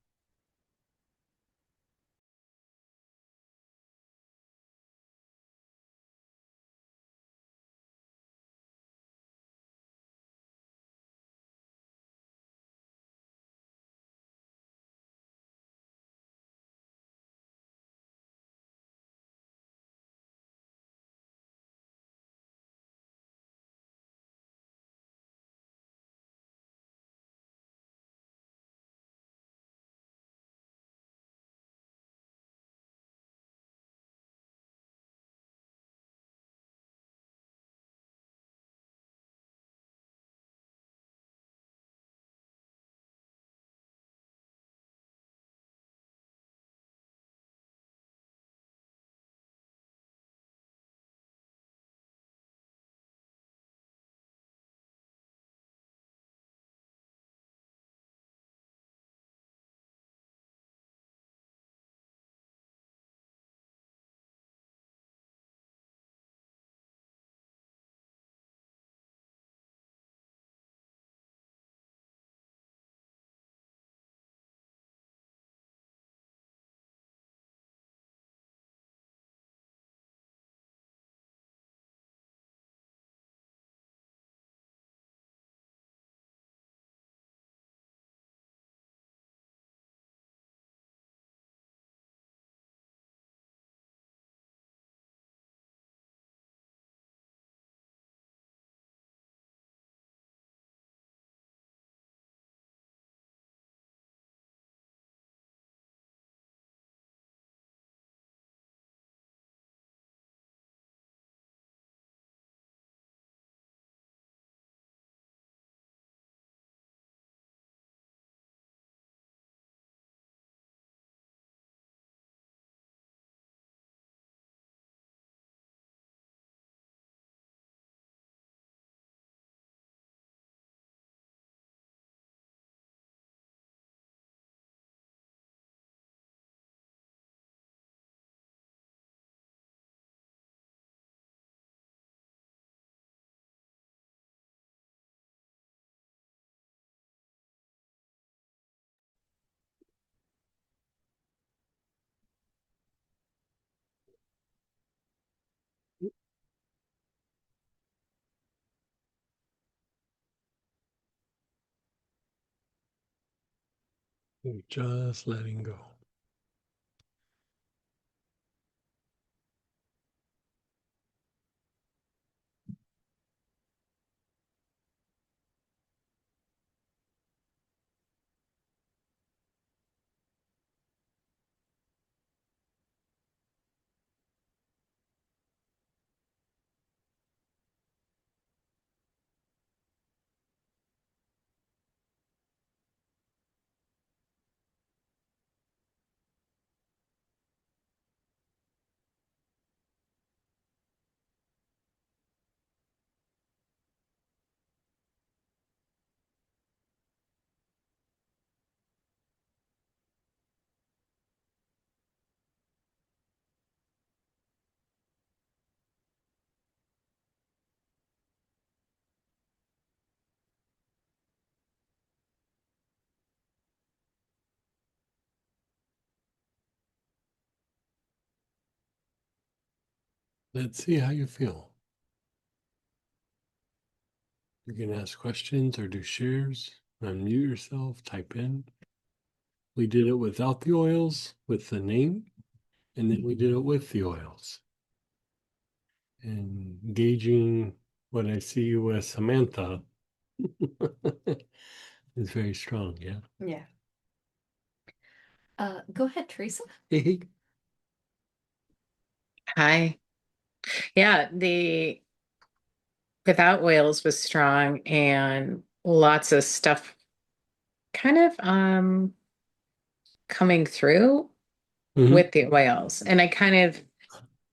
Speaker 1: Just letting go. Let's see how you feel. You can ask questions or do shares, unmute yourself, type in. We did it without the oils, with the name, and then we did it with the oils. And engaging what I see with Samantha is very strong, yeah.
Speaker 2: Yeah. Go ahead, Teresa.
Speaker 1: Hey,
Speaker 3: Hi. Yeah, the without oils was strong and lots of stuff kind of coming through with the oils. And I kind of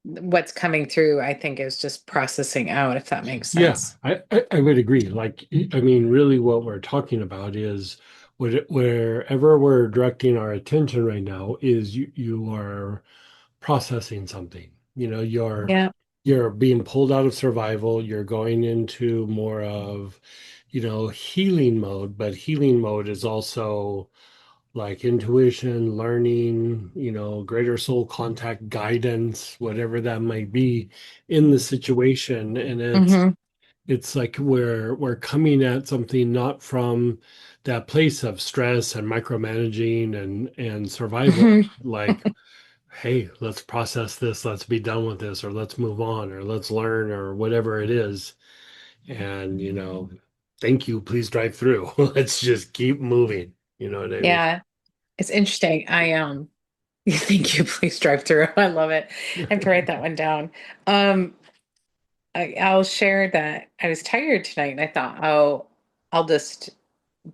Speaker 3: what's coming through, I think, is just processing out, if that makes
Speaker 1: yeah,
Speaker 3: sense.
Speaker 1: I would agree. Like, I mean, really what we're talking about is wherever we're directing our attention right now is you are processing something. You know,
Speaker 3: Yeah.
Speaker 1: you're being pulled out of survival, you're going into more of, healing mode, but healing mode is also like intuition, learning, greater soul contact, guidance, whatever that might be in the situation. And
Speaker 3: Mm-hmm.
Speaker 1: it's like we're coming at something not from that place of stress and micromanaging and survival, like, hey, let's process this, let's be done with this, or let's move on, or let's learn, or whatever it is. And, thank you, please drive through. Let's just keep moving. You know what I mean?
Speaker 3: Yeah, it's interesting. Thank you. Please drive through. I love it. I have to write that one down. Um, I'll share that I was tired tonight and I thought, oh, I'll just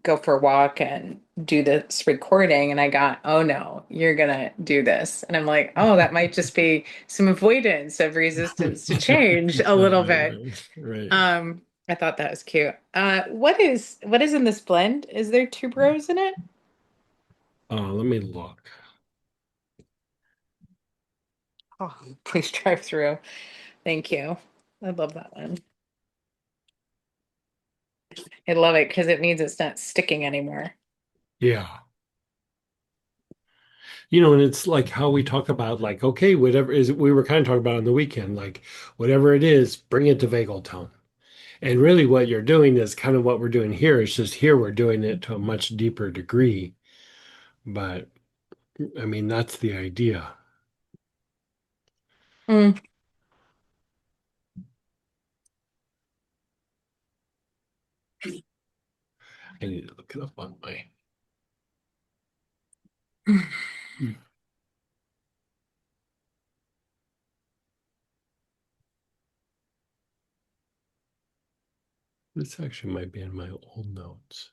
Speaker 3: go for a walk and do this recording. And I got, oh no, you're gonna do this. And I'm like, oh, that might just be some avoidance of resistance to change a little bit.
Speaker 1: Right.
Speaker 3: I thought that was cute. What is in this blend? Is there tuberose in it?
Speaker 1: Let me look.
Speaker 3: Oh, please drive through. Thank you. I love that one. I love it because it means it's not sticking anymore.
Speaker 1: Yeah. And it's like how we talk about, like, okay, whatever is we were kind of talking about on the weekend, like whatever it is, bring it to vagal tone. And really what you're doing is kind of what we're doing here. It's just here we're doing it to a much deeper degree. But I mean, that's the idea.
Speaker 3: Mm.
Speaker 1: I need to look it up on my. This actually might be in my old notes.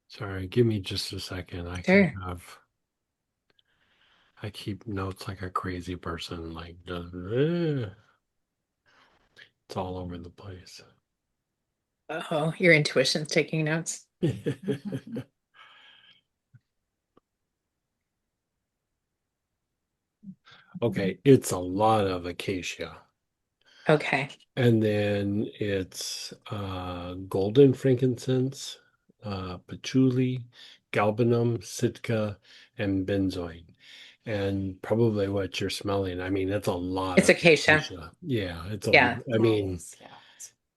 Speaker 1: Sorry, give me just a second.
Speaker 3: Sure.
Speaker 1: I keep notes like a crazy person, like it's all over the place.
Speaker 3: Oh, your intuition's taking notes.
Speaker 1: Okay, it's a lot of acacia.
Speaker 3: Okay.
Speaker 1: And then it's golden frankincense, patchouli, galbanum, sitka, and benzoin. and probably what you're smelling. I mean, it's a lot
Speaker 3: It's
Speaker 1: of
Speaker 3: acacia.
Speaker 1: acacia. Yeah,
Speaker 3: Yeah.
Speaker 1: I mean,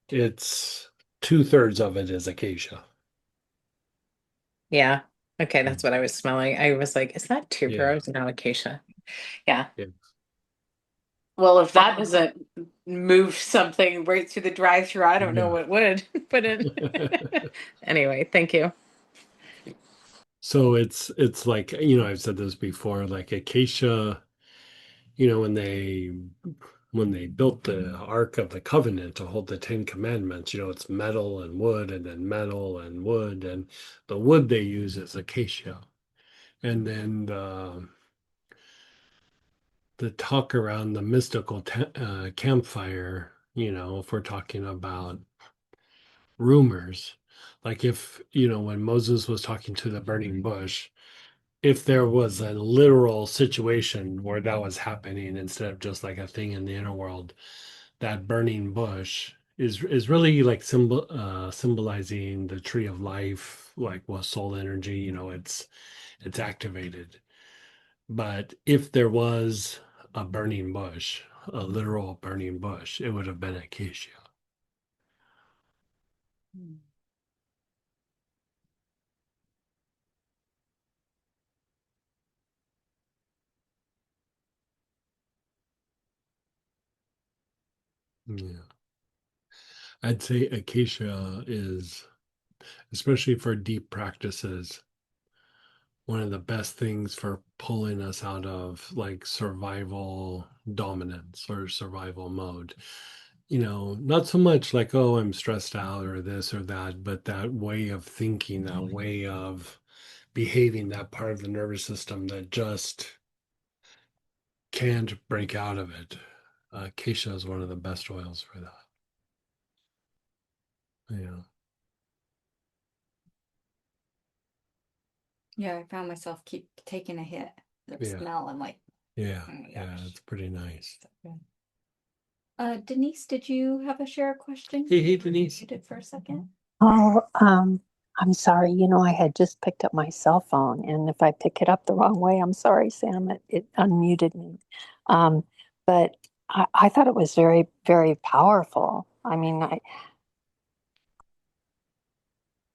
Speaker 1: it's two-thirds of it is acacia.
Speaker 3: Yeah. Okay,
Speaker 1: Mm.
Speaker 3: that's what I was smelling. I was like, is that
Speaker 1: Yeah,
Speaker 3: tuberose? No, acacia. Yeah.
Speaker 1: yeah,
Speaker 3: Well, if that doesn't move something right through the drive-through, I don't know
Speaker 1: yeah.
Speaker 3: what would. But anyway, thank you.
Speaker 1: So it's like, I've said this before, like acacia, when they built the Ark of the Covenant to hold the Ten Commandments, it's metal and wood and then metal and wood, and the wood they use is acacia. And then the talk around the mystical campfire, if we're talking about rumors, like if, when Moses was talking to the burning bush, if there was a literal situation where that was happening instead of just like a thing in the inner world, that burning bush is really like symbolizing the tree of life, like with soul energy, it's activated. But if there was a burning bush, a literal burning bush, it would have been acacia. Yeah. I'd say acacia is, especially for deep practices, one of the best things for pulling us out of like survival dominance or survival mode. Not so much like, oh, I'm stressed out or this or that, but that way of thinking, that way of behaving, that part of the nervous system that just can't break out of it. Acacia is one of the best oils for that. Yeah.
Speaker 2: Yeah, I found myself keep taking a hit. The
Speaker 1: Yeah.
Speaker 2: smell, I'm like,
Speaker 1: Yeah.
Speaker 2: oh my
Speaker 1: Yeah.
Speaker 2: gosh.
Speaker 1: It's pretty nice.
Speaker 2: So good. Denise, did you have a share question?
Speaker 1: Hey, Denise.
Speaker 2: You did for a second.
Speaker 4: Oh, I'm sorry. I had just picked up my cell phone, and if I pick it up the wrong way, I'm sorry, Sam. It unmuted me. Um, but I thought it was very, very powerful. I mean,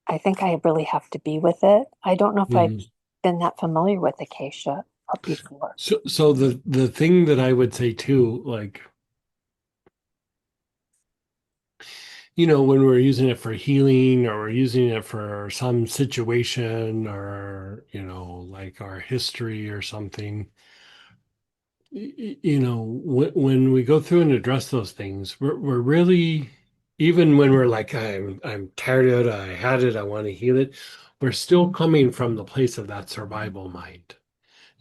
Speaker 4: I think I really have to be with it. I don't know if I've
Speaker 1: Mhm.
Speaker 4: been that familiar with acacia before.
Speaker 1: So the thing that I would say too, like, when we're using it for healing or we're using it for some situation or, like our history or something, when we go through and address those things, we're really, even when we're like, I'm tired of it, I had it, I want to heal it, we're still coming from the place of that survival mind,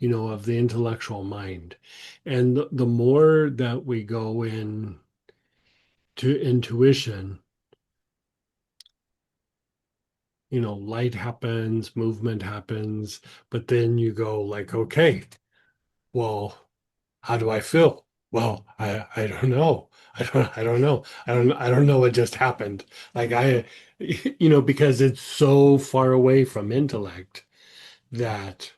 Speaker 1: of the intellectual mind. And the more that we go in to intuition, light happens, movement happens, but then you go like, okay, well, how do I feel? Well, I don't know. I don't know. I don't know what just happened. Like because it's so far away from intellect that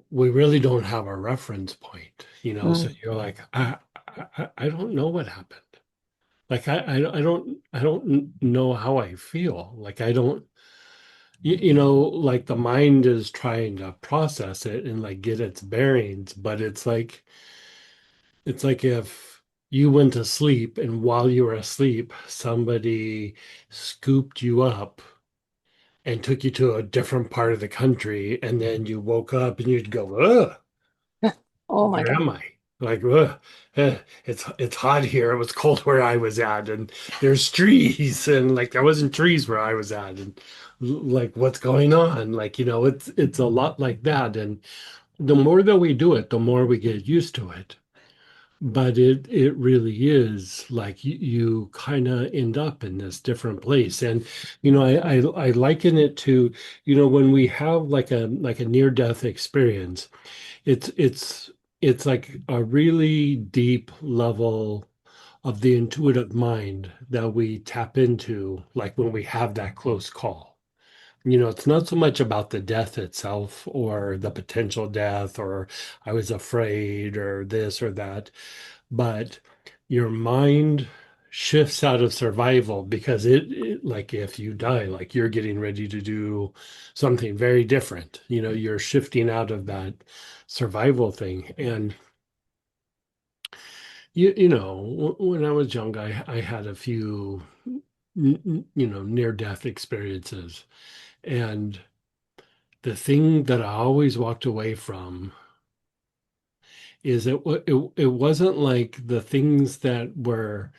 Speaker 1: we really don't have a reference point, so
Speaker 4: Mm.
Speaker 1: you're like, I don't know what happened. Like I don't know how I feel. Like I don't like the mind is trying to process it and like get its bearings, but it's like if you went to sleep and while you were asleep, somebody scooped you up and took you to a different part of the country, and then you woke up and you'd go, ugh,
Speaker 4: Oh my
Speaker 1: where
Speaker 4: God.
Speaker 1: am I? Like, ugh, it's hot here. It was cold where I was at, and there's trees, and like there wasn't trees where I was at, and like what's going on? Like, it's a lot like that. And the more that we do it, the more we get used to it. But it really is like you kind of end up in this different place. And I liken it to, when we have like a near death experience, it's like a really deep level of the intuitive mind that we tap into, like when we have that close call. It's not so much about the death itself or the potential death or I was afraid or this or that, but your mind shifts out of survival because like if you die, like you're getting ready to do something very different. You're shifting out of that survival thing. And when I was young, I had a few, near death experiences. And the thing that I always walked away from is it wasn't like the things that were,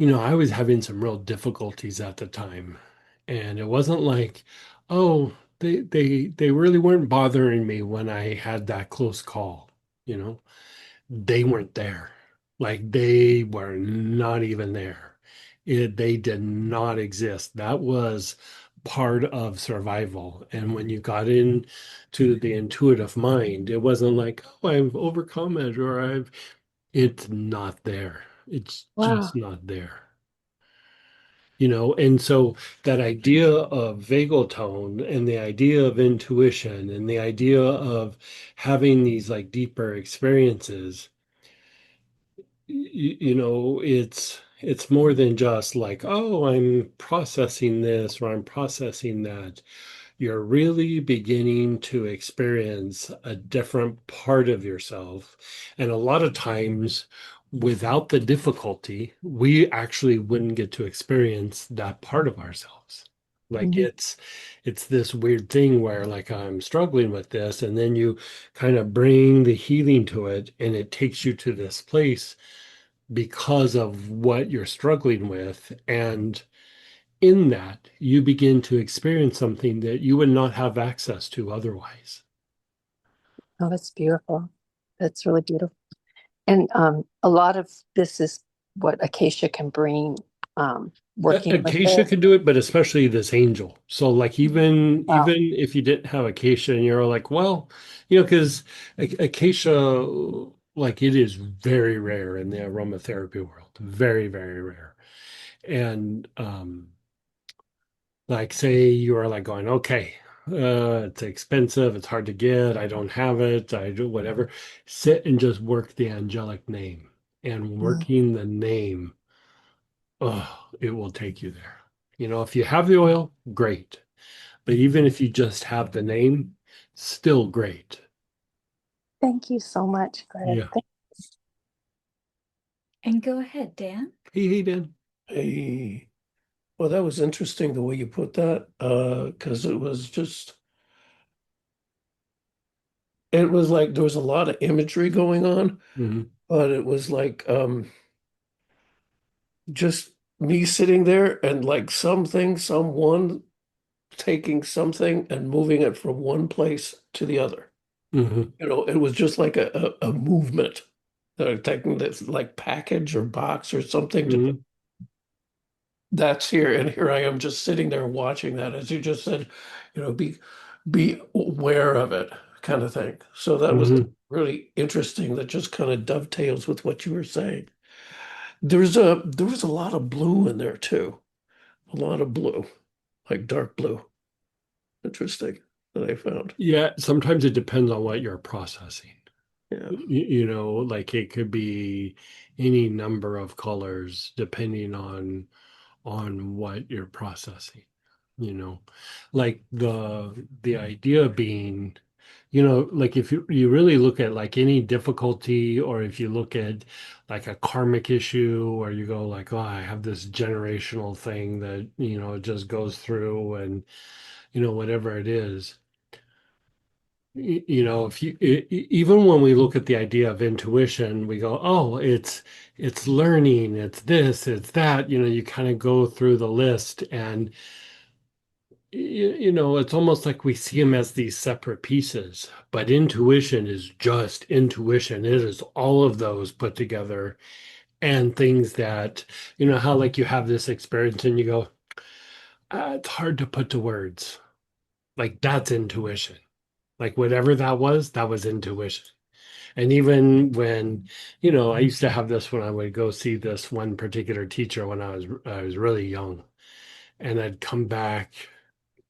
Speaker 1: I was having some real difficulties at the time. And it wasn't like, oh, they really weren't bothering me when I had that close call, you know. They weren't there. Like they were not even there. They did not exist. That was part of survival. And when you got into the intuitive mind, it wasn't like, oh, I've overcome it or it's not there. It's just
Speaker 4: Wow.
Speaker 1: not there. And so that idea of vagal tone and the idea of intuition and the idea of having these like deeper experiences, it's more than just like, oh, I'm processing this or I'm processing that. You're really beginning to experience a different part of yourself. And a lot of times, without the difficulty, we actually wouldn't get to experience that part of ourselves. Like
Speaker 4: Mhm.
Speaker 1: it's this weird thing where like I'm struggling with this, and then you kind of bring the healing to it, and it takes you to this place because of what you're struggling with. And in that, you begin to experience something that you would not have access to otherwise.
Speaker 4: Oh, that's beautiful. That's really beautiful. And a lot of this is what Acacia can bring, working with
Speaker 1: Acacia
Speaker 4: it.
Speaker 1: could do it, but especially this angel. So, like,
Speaker 4: Wow.
Speaker 1: even if you didn't have Acacia, and you're like, well, because Acacia, like, it is very rare in the aromatherapy world, very, very rare. And like say you are like going, okay, it's expensive, it's hard to get, I don't have it, I do whatever. Sit and just work the angelic name. And
Speaker 4: Mm.
Speaker 1: working the name, oh, it will take you there. If you have the oil, great. But even if you just have the name, still great.
Speaker 4: Thank you so much, Greg.
Speaker 1: Yeah.
Speaker 2: And go ahead, Dan.
Speaker 1: Hey, Dan.
Speaker 5: Hey, well, that was interesting the way you put that, because it was like there was a lot of imagery going on,
Speaker 1: Mhm.
Speaker 5: but it was like just me sitting there and like someone taking something and moving it from one place to the other.
Speaker 1: Mhm.
Speaker 5: It was just like a movement. They're taking this like package or box or something to
Speaker 1: Mhm.
Speaker 5: that's here, and here I am just sitting there watching that, as you just said, be aware of it, kind of thing. So that was
Speaker 1: Mhm.
Speaker 5: really interesting. That just kind of dovetails with what you were saying. There was a lot of blue in there too, a lot of blue, like dark blue. Interesting that I found.
Speaker 1: Yeah, sometimes it depends on what you're processing.
Speaker 5: Yeah.
Speaker 1: Like it could be any number of colors depending on what you're processing, you know. Like the idea being, like if you really look at like any difficulty, or if you look at like a karmic issue, or you go like, oh, I have this generational thing that, it just goes through, and whatever it is. If even when we look at the idea of intuition, we go, oh, it's learning, it's this, it's that. You kind of go through the list, and it's almost like we see them as these separate pieces. But intuition is just intuition. It is all of those put together, and things that, how like you have this experience and you go, it's hard to put to words. Like that's intuition. Like whatever that was intuition. And even when, I used to have this when I would go see this one particular teacher when I was really young, and I'd come back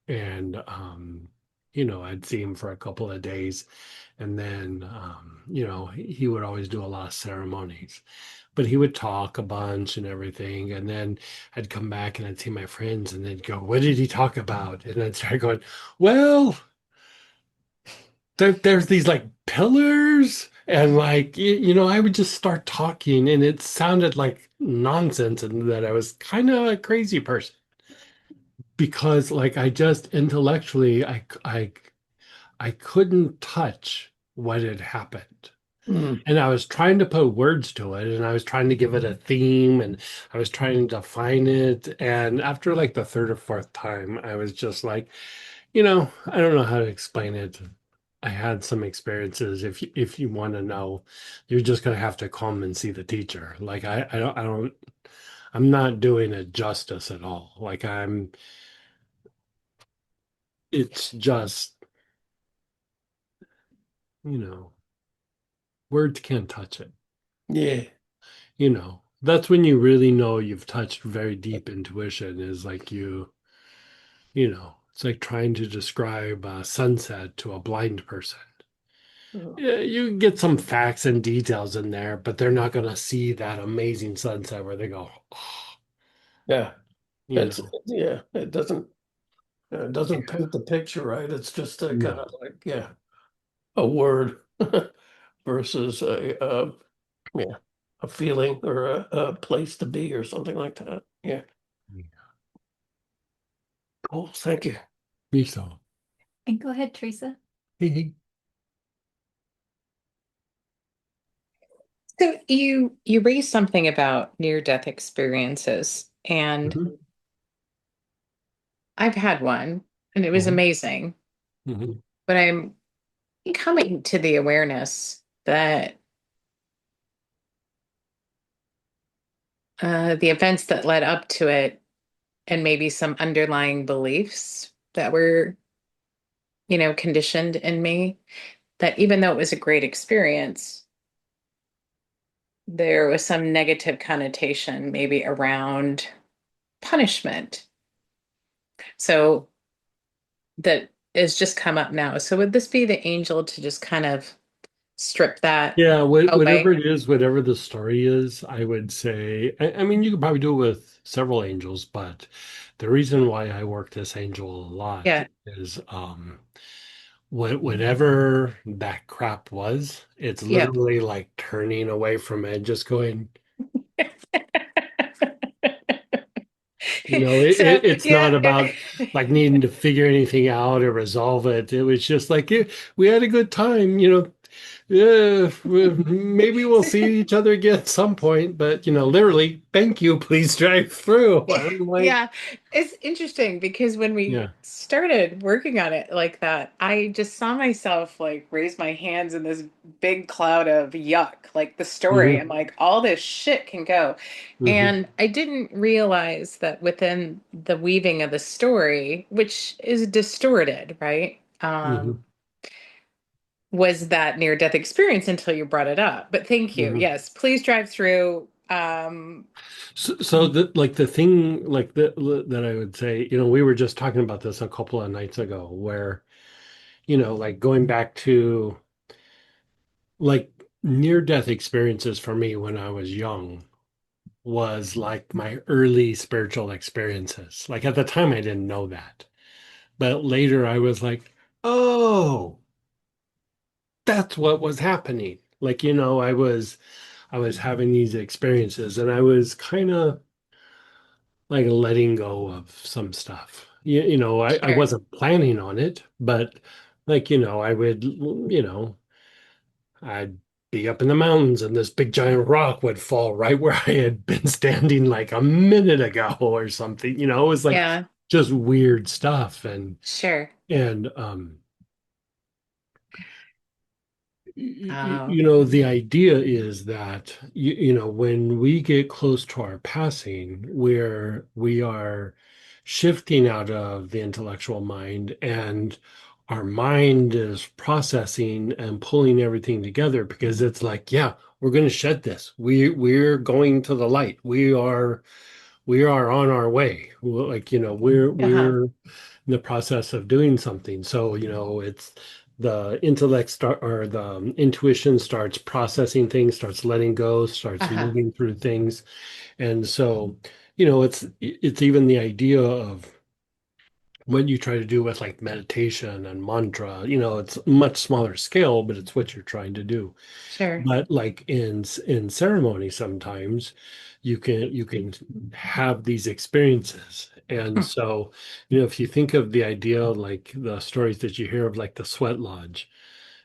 Speaker 1: And I'd see him for a couple of days, and then he would always do a lot of ceremonies, but he would talk a bunch and everything. And then I'd come back and I'd see my friends, and they'd go, "What did he talk about?" And I'd start going, "Well, there's these like pillars." And like, I would just start talking, and it sounded like nonsense, and that I was kind of a crazy person, because like I just intellectually, I couldn't touch what had happened.
Speaker 5: Mm.
Speaker 1: And I was trying to put words to it, and I was trying to give it a theme, and I was trying to define it. And after like the third or fourth time, I was just like, I don't know how to explain it. I had some experiences. If you want to know, you're just gonna have to come and see the teacher. Like I'm not doing it justice at all. Like it's just, you know, words can't touch it.
Speaker 5: Yeah.
Speaker 1: That's when you really know you've touched very deep intuition, is like it's like trying to describe a sunset to a blind person.
Speaker 5: Mm.
Speaker 1: Yeah, you can get some facts and details in there, but they're not going to see that amazing sunset where they go, oh,
Speaker 5: Yeah.
Speaker 1: you
Speaker 5: It's
Speaker 1: know,
Speaker 5: yeah. It doesn't paint the picture right. It's just a kind
Speaker 1: no.
Speaker 5: of like, yeah, a word versus yeah, a feeling or a place to be or something like that. Yeah. Cool. Thank you.
Speaker 1: Me so.
Speaker 2: And go ahead, Teresa.
Speaker 3: So you raised something about near-death experiences, and
Speaker 1: Mhm,
Speaker 3: I've had one, and it was
Speaker 1: mhm,
Speaker 3: amazing.
Speaker 1: mhm.
Speaker 3: But I'm coming to the awareness that the events that led up to it, and maybe some underlying beliefs that were, conditioned in me, that even though it was a great experience, there was some negative connotation maybe around punishment. So that is just come up now. So would this be the angel to just kind of strip that
Speaker 1: Yeah, whatever
Speaker 3: away?
Speaker 1: it is, whatever the story is, I would say, I mean, you could probably do it with several angels, but the reason why I work this angel a lot
Speaker 3: Yeah.
Speaker 1: is whatever that crap was, it's
Speaker 3: Yep.
Speaker 1: literally like turning away from it, just going,
Speaker 3: So
Speaker 1: it's not
Speaker 3: yeah, yeah.
Speaker 1: about like needing to figure anything out or resolve it. It was just like, we had a good time, yeah, maybe we'll see each other again at some point, but literally, thank you, please drive through. I'm like,
Speaker 3: Yeah, it's interesting because when we
Speaker 1: yeah.
Speaker 3: started working on it like that, I just saw myself like raise my hands in this big cloud of yuck, like the story. I'm
Speaker 1: Hmm.
Speaker 3: like, all this shit can go.
Speaker 1: Hmm.
Speaker 3: And I didn't realize that within the weaving of the story, which is distorted, right?
Speaker 1: Hmm.
Speaker 3: Was that near death experience until you brought it up. But thank you.
Speaker 1: Hmm.
Speaker 3: Yes, please drive through.
Speaker 1: So the thing that I would say, we were just talking about this a couple of nights ago, where like going back to like near death experiences for me when I was young was like my early spiritual experiences. Like at the time, I didn't know that, but later I was like, oh, that's what was happening. Like, I was having these experiences, and I was kind of like letting go of some stuff. I
Speaker 3: Sure.
Speaker 1: wasn't planning on it, but like, I would, I'd be up in the mountains, and this big giant rock would fall right where I had been standing like a minute ago or something. It was like
Speaker 3: Yeah,
Speaker 1: just weird stuff. And
Speaker 3: sure.
Speaker 1: and
Speaker 3: Oh,
Speaker 1: the idea is that when we get close to our passing, where we are shifting out of the intellectual mind, and our mind is processing and pulling everything together, because it's like, yeah, we're going to shed this. We're going to the light. We are on our way. Like,
Speaker 3: uh-huh.
Speaker 1: the process of doing something. So, you know, it's the intellect start or the intuition starts processing things, starts letting go, starts
Speaker 3: Uh-huh.
Speaker 1: moving through things. And so, you know, it's even the idea of what you try to do with like meditation and mantra, you know, it's much smaller scale, but it's what you're trying to do.
Speaker 3: Sure.
Speaker 1: But like in ceremony, sometimes you can have these experiences. And
Speaker 3: Hmm.
Speaker 1: so, you know, if you think of the idea like the stories that you hear of like the sweat lodge,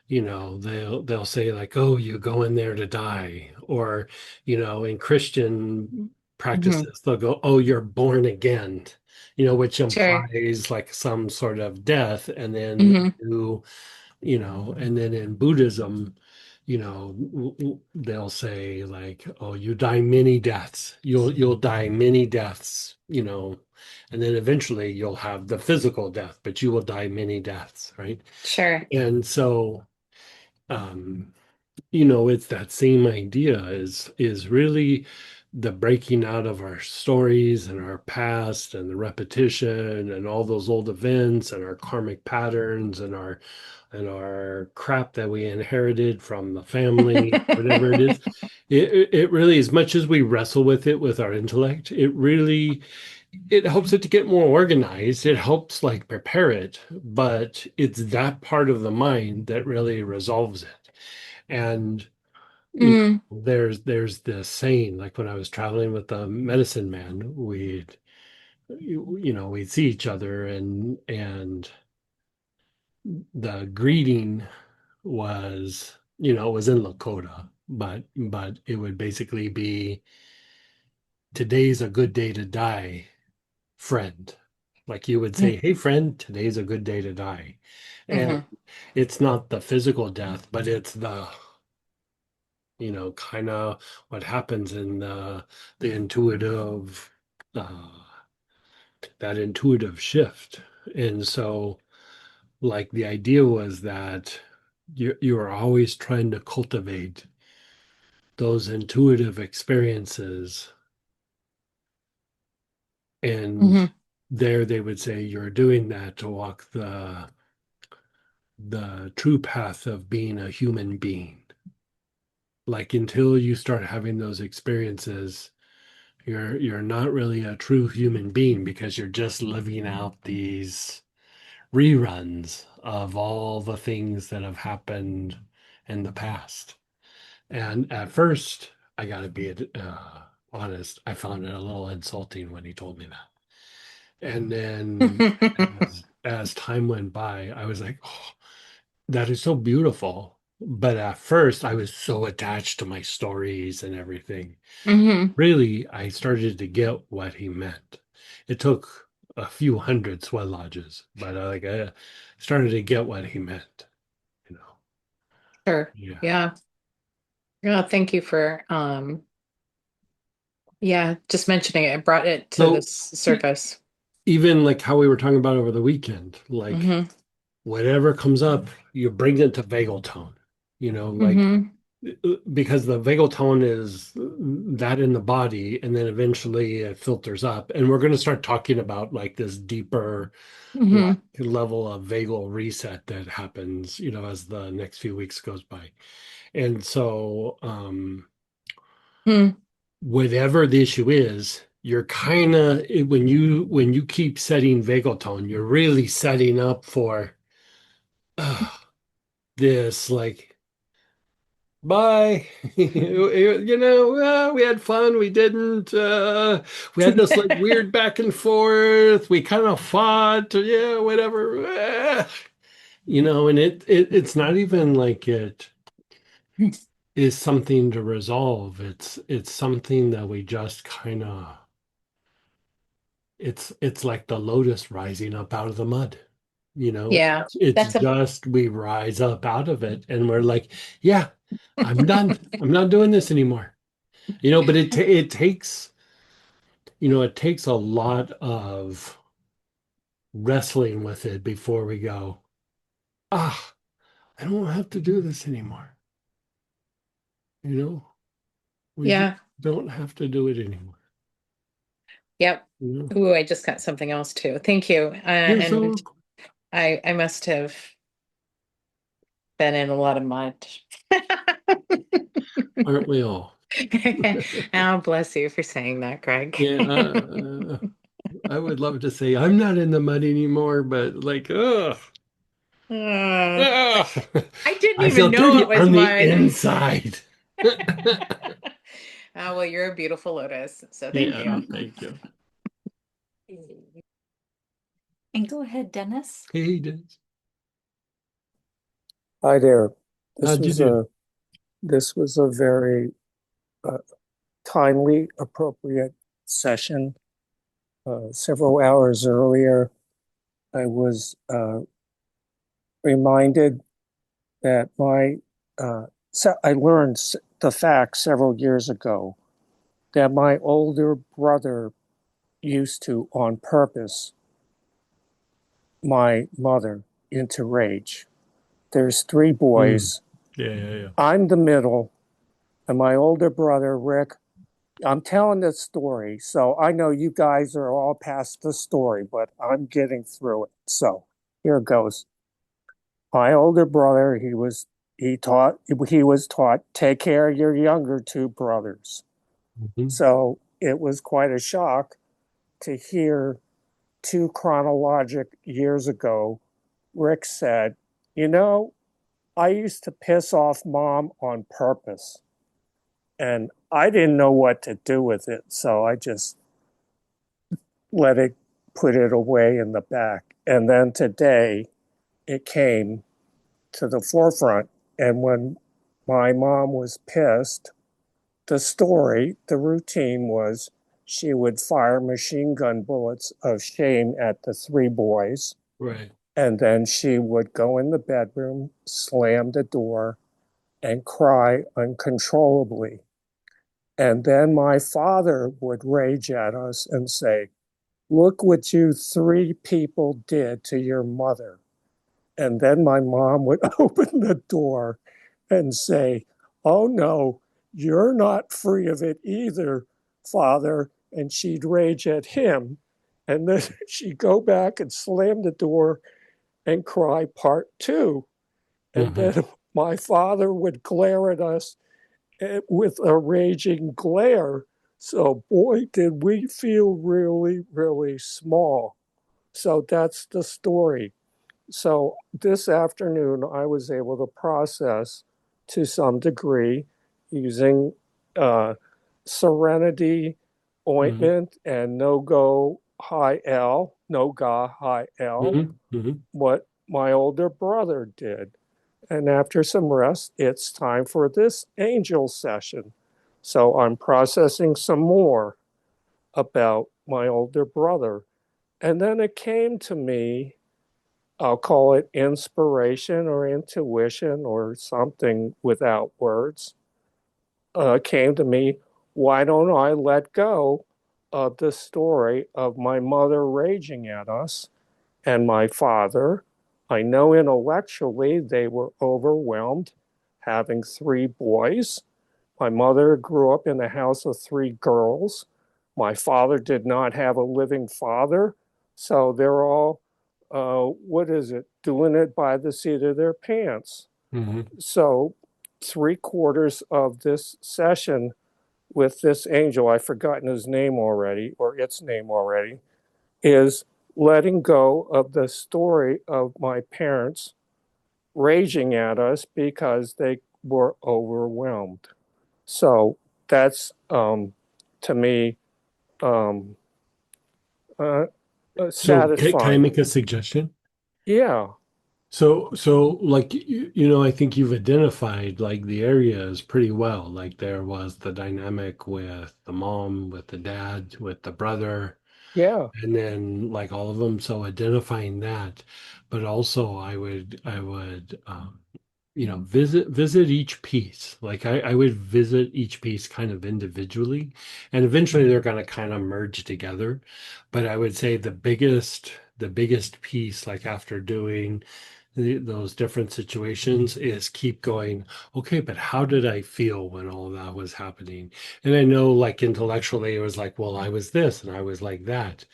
Speaker 1: you know, they'll say like, oh, you go in there to die. Or, you know, in Christian
Speaker 3: Hmm.
Speaker 1: practices, they'll go, oh, you're born again, you know, which
Speaker 3: Sure.
Speaker 1: implies like some sort of death. And then
Speaker 3: Hmm.
Speaker 1: you know, and then in Buddhism, you know, they'll say like, "Oh, you die many deaths. You'll die many deaths," you know, and then eventually you'll have the physical death, but you will die many deaths, right?
Speaker 3: Sure.
Speaker 1: And so, um, you know, it's that same idea is really the breaking out of our stories and our past and the repetition and all those old events and our karmic patterns and our crap that we inherited from the family, whatever it is. It really, as much as we wrestle with it with our intellect, it really it helps it to get more organized. It helps like prepare it, but it's that part of the mind that really resolves it. And you
Speaker 3: Mm.
Speaker 1: know, there's this saying, like when I was traveling with the medicine man, you know, we'd see each other and the greeting was, you know, it was in Lakota, but it would basically be today's a good day to die, friend. Like you would say, hey friend, today's a good day to die. And
Speaker 3: Mm-hmm.
Speaker 1: it's not the physical death, but it's the, you know, kind of what happens in the intuitive uh that intuitive shift. And so like the idea was that you are always trying to cultivate those intuitive experiences. And
Speaker 3: Hmm.
Speaker 1: there they would say you're doing that to walk the true path of being a human being. Like until you start having those experiences, you're not really a true human being because you're just living out these reruns of all the things that have happened in the past. And at first, I got to be honest, I found it a little insulting when he told me that. And then as time went by, I was like, oh, that is so beautiful. But at first, I was so attached to my stories and everything.
Speaker 3: Hmm.
Speaker 1: Really, I started to get what he meant. It took a few hundred sweat lodges, but I started to get what he meant, you know.
Speaker 3: Sure.
Speaker 1: Yeah.
Speaker 3: Yeah. Yeah. Thank you for yeah, just mentioning it. It brought it to the
Speaker 1: So
Speaker 3: surface.
Speaker 1: even like how we were talking about over the weekend, like
Speaker 3: Hmm.
Speaker 1: whatever comes up, you bring it to vagal tone, you know, like
Speaker 3: Hmm.
Speaker 1: because the vagal tone is that in the body, and then eventually it filters up. And we're going to start talking about like this deeper like
Speaker 3: Hmm.
Speaker 1: level of vagal reset that happens, you know, as the next few weeks goes by. And so,
Speaker 3: Hmm.
Speaker 1: whatever the issue is, you're kind of when you keep setting vagal tone, you're really setting up for uh, this like bye. You know, we had fun. We didn't. We had this like weird back and forth. We kind of fought. Yeah, whatever. You know, and it's not even like it is something to resolve. It's something that we just kind of. It's like the lotus rising up out of the mud. You know,
Speaker 3: Yeah.
Speaker 1: it's
Speaker 3: That's a
Speaker 1: just we rise up out of it, and we're like, yeah, I'm done. I'm not doing this anymore. You know, but it takes, you know, it takes a lot of wrestling with it before we go, ah, I don't have to do this anymore. You know, we just
Speaker 3: yeah.
Speaker 1: don't have to do it anymore.
Speaker 3: Yep.
Speaker 1: Yeah.
Speaker 3: Ooh, I just got something else too. Thank you.
Speaker 1: You're
Speaker 3: And
Speaker 1: so,
Speaker 3: I must have been in a lot of mud.
Speaker 1: aren't we all?
Speaker 3: Oh, bless you for saying that, Greg.
Speaker 1: Yeah, I would love to say I'm not in the mud anymore, but like, ugh,
Speaker 3: Uh,
Speaker 1: ugh.
Speaker 3: I didn't
Speaker 1: I feel
Speaker 3: even know it
Speaker 1: dirty
Speaker 3: was
Speaker 1: on the
Speaker 3: mud.
Speaker 1: inside.
Speaker 3: Oh, well, you're a beautiful lotus, so thank
Speaker 1: Yeah,
Speaker 3: you.
Speaker 1: thank you.
Speaker 2: And go ahead, Dennis.
Speaker 1: Hey, Dennis.
Speaker 6: Hi there. This
Speaker 1: How'd you
Speaker 6: was
Speaker 1: do?
Speaker 6: a this was a very uh, timely, appropriate session. Several hours earlier, I was reminded that I learned the fact several years ago that my older brother used to, on purpose, my mother into rage. There's three
Speaker 1: Mm.
Speaker 6: boys.
Speaker 1: Yeah.
Speaker 6: I'm the middle, and my older brother, Rick. I'm telling this story, so I know you guys are all past the story, but I'm getting through it. So here it goes. My older brother, he was taught take care of your younger two brothers.
Speaker 1: Mhm.
Speaker 6: So it was quite a shock to hear two chronologic years ago, Rick said, "You know, I used to piss off mom on purpose." And I didn't know what to do with it, so I just let it put it away in the back. And then today it came to the forefront. And when my mom was pissed, the routine was she would fire machine gun bullets of shame at the three boys.
Speaker 1: Right.
Speaker 6: And then she would go in the bedroom, slam the door, and cry uncontrollably. And then my father would rage at us and say, "Look what you three people did to your mother." And then my mom would open the door and say, "Oh no, you're not free of it either, Father." And she'd rage at him. And then she'd go back and slam the door and cry part two. And
Speaker 1: Mhm.
Speaker 6: then my father would glare at us with a raging glare. So, boy, did we feel really, really small. So that's the story. So this afternoon, I was able to process to some degree using uh, Serenity
Speaker 1: Mhm.
Speaker 6: ointment and No Ga High L,
Speaker 1: Mhm.
Speaker 6: what my older brother did. And after some rest, it's time for this angel session. So I'm processing some more about my older brother. And then it came to me, I'll call it inspiration or intuition or something without words, came to me, why don't I let go of the story of my mother raging at us and my father? I know intellectually they were overwhelmed having three boys. My mother grew up in a house of three girls. My father did not have a living father. So they're all, what is it, doing it by the seat of their pants.
Speaker 1: Mhm.
Speaker 6: So, three-quarters of this session with this angel, I've forgotten his name already, or its name already, is letting go of the story of my parents raging at us because they were overwhelmed. So that's to me um, uh,
Speaker 1: So can I
Speaker 6: satisfying.
Speaker 1: make a suggestion?
Speaker 6: Yeah,
Speaker 1: So like I think you've identified like the areas pretty well. Like there was the dynamic with the mom, with the dad, with the brother,
Speaker 6: yeah,
Speaker 1: and then like all of them. So identifying that, but also I would visit each piece. Like I would visit each piece kind of individually, and eventually they're going to kind of merge together. But I would say the biggest piece, like after doing those different situations is keep going, okay, but how did I feel when all that was happening? And I know like intellectually it was like, well, I was this and I was like that.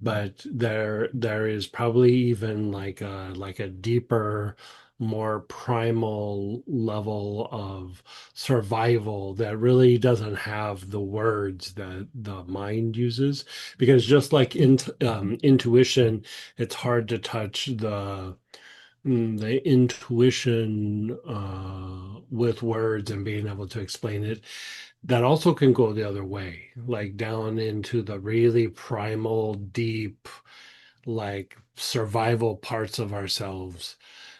Speaker 1: But there is probably even like a deeper, more primal level of survival that really doesn't have the words that the mind uses. Because just like intuition, it's hard to touch the intuition with words and being able to explain it. That also can go the other way, like down into the really primal, deep, like survival parts of ourselves.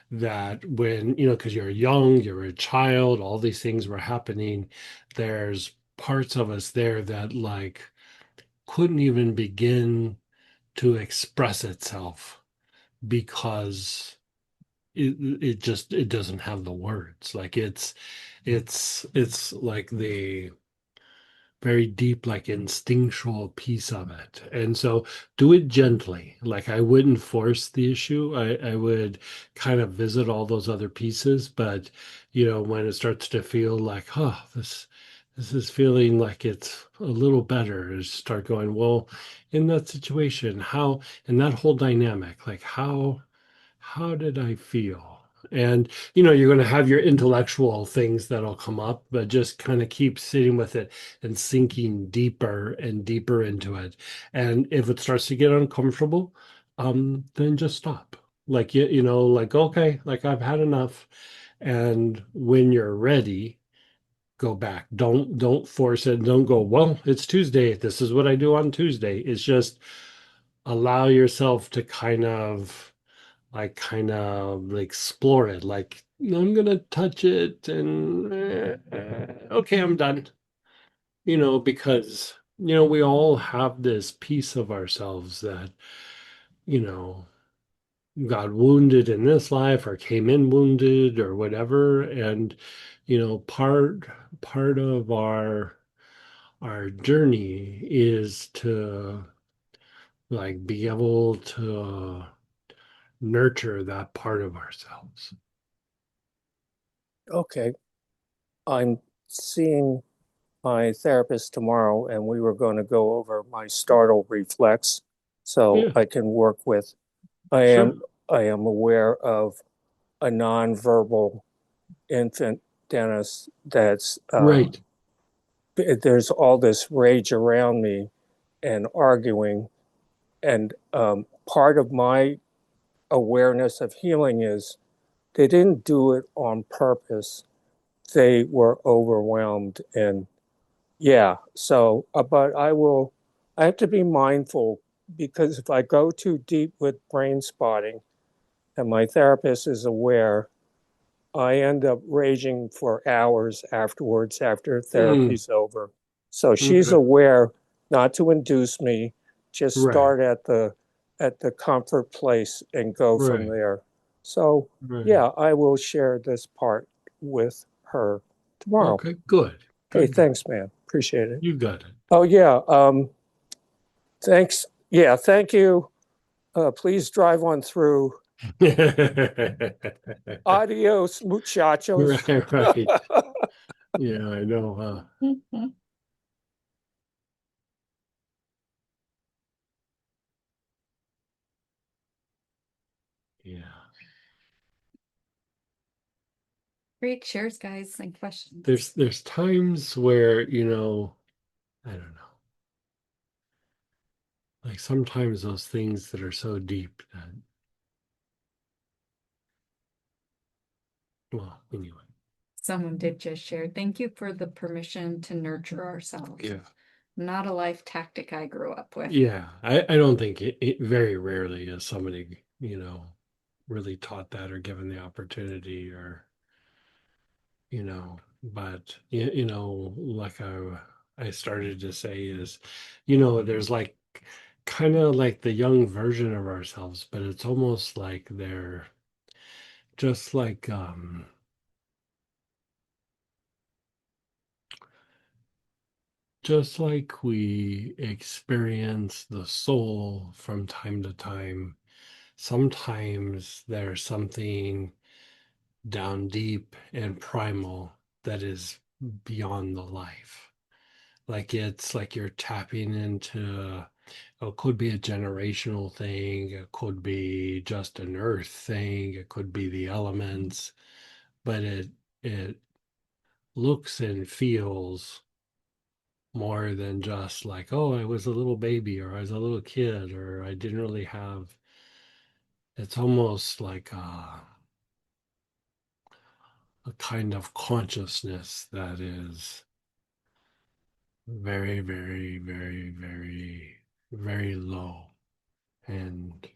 Speaker 1: That when, because you're young, you're a child, all these things were happening. There's parts of us there that like couldn't even begin to express itself because it doesn't have the words. Like it's like the very deep, like instinctual piece of it. And so do it gently. Like I wouldn't force the issue. I would kind of visit all those other pieces, but when it starts to feel like, oh, this is feeling like it's a little better, is start going, well, in that situation, how, in that whole dynamic, like how did I feel? And you're going to have your intellectual things that'll come up, but just kind of keep sitting with it and sinking deeper and deeper into it. And if it starts to get uncomfortable, then just stop. Like like okay, like I've had enough. And when you're ready, go back. Don't force it. Don't go, well, it's Tuesday. This is what I do on Tuesday. It's just allow yourself to kind of like explore it. Like I'm gonna touch it and okay, I'm done. Because we all have this piece of ourselves that you know got wounded in this life or came in wounded or whatever, and part of our journey is to like be able to nurture that part of ourselves.
Speaker 6: Okay. I'm seeing my therapist tomorrow, and we were going to go over my startle reflex so
Speaker 1: Yeah,
Speaker 6: I can work with. I
Speaker 1: sure.
Speaker 6: am I am aware of a nonverbal infant Dennis that's
Speaker 1: Right.
Speaker 6: there's all this rage around me and arguing, and part of my awareness of healing is they didn't do it on purpose. They were overwhelmed, and yeah. So, but I have to be mindful because if I go too deep with brain spotting and my therapist is aware, I end up raging for hours afterwards after
Speaker 1: Mm,
Speaker 6: therapy's over. So she's
Speaker 1: okay.
Speaker 6: aware not to induce me, just
Speaker 1: Right.
Speaker 6: start at the comfort place and go from
Speaker 1: Right.
Speaker 6: there. So
Speaker 1: Right.
Speaker 6: yeah, I will share this part with her tomorrow.
Speaker 1: Okay. Good.
Speaker 6: Hey,
Speaker 1: Good. Good.
Speaker 6: thanks, man. Appreciate it.
Speaker 1: You got
Speaker 6: Oh yeah, thanks. Yeah, thank you. Please drive on through.
Speaker 1: it.
Speaker 6: Adios, muchachos.
Speaker 1: Right. Right. Yeah, I know.
Speaker 2: Mhm.
Speaker 1: Yeah.
Speaker 2: Great shares, guys, and questions.
Speaker 1: There's times where, I don't know. Like sometimes those things that are so deep that, well, anyway.
Speaker 2: Someone did just share. Thank you for the permission to nurture ourselves.
Speaker 1: Yeah.
Speaker 2: Not a life tactic I grew up with.
Speaker 1: Yeah. I don't think it very rarely is somebody, really taught that or given the opportunity or, but like I started to say is, there's like kind of like the young version of ourselves, but it's almost like they're just like we experience the soul from time to time. sometimes there's something down deep and primal that is beyond the life. Like it's like you're tapping into, it could be a generational thing, it could be just an earth thing, it could be the elements, but it looks and feels more than just like, oh, I was a little baby or I was a little kid or I didn't really have. It's almost like a kind of consciousness that is very, very, very, very, very low. And,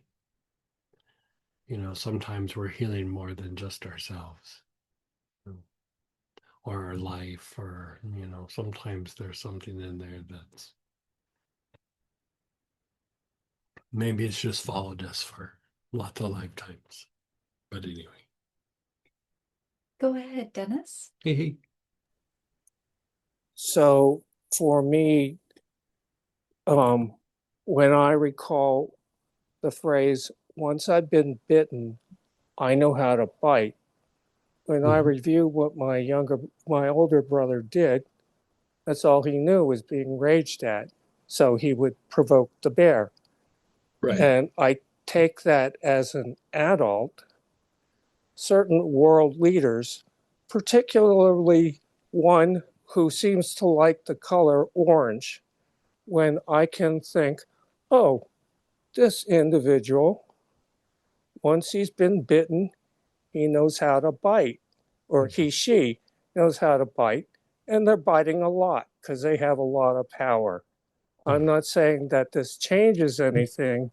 Speaker 1: sometimes we're healing more than just ourselves or our life, or, sometimes there's something in there that's maybe it's just followed us for lots of lifetimes. But anyway,
Speaker 2: Go ahead, Dennis.
Speaker 1: hey, hey.
Speaker 6: So for me, when I recall the phrase, once I've been bitten, I know how to bite. When I
Speaker 1: Mhm.
Speaker 6: review what my older brother did, that's all he knew was being raged at. So he would provoke the bear.
Speaker 1: Right.
Speaker 6: And I take that as an adult, certain world leaders, particularly one who seems to like the color orange, when I can think, oh, this individual, once he's been bitten, he knows how to bite, or she knows how to bite, and they're biting a lot because they have a lot of power. I'm not saying that this changes anything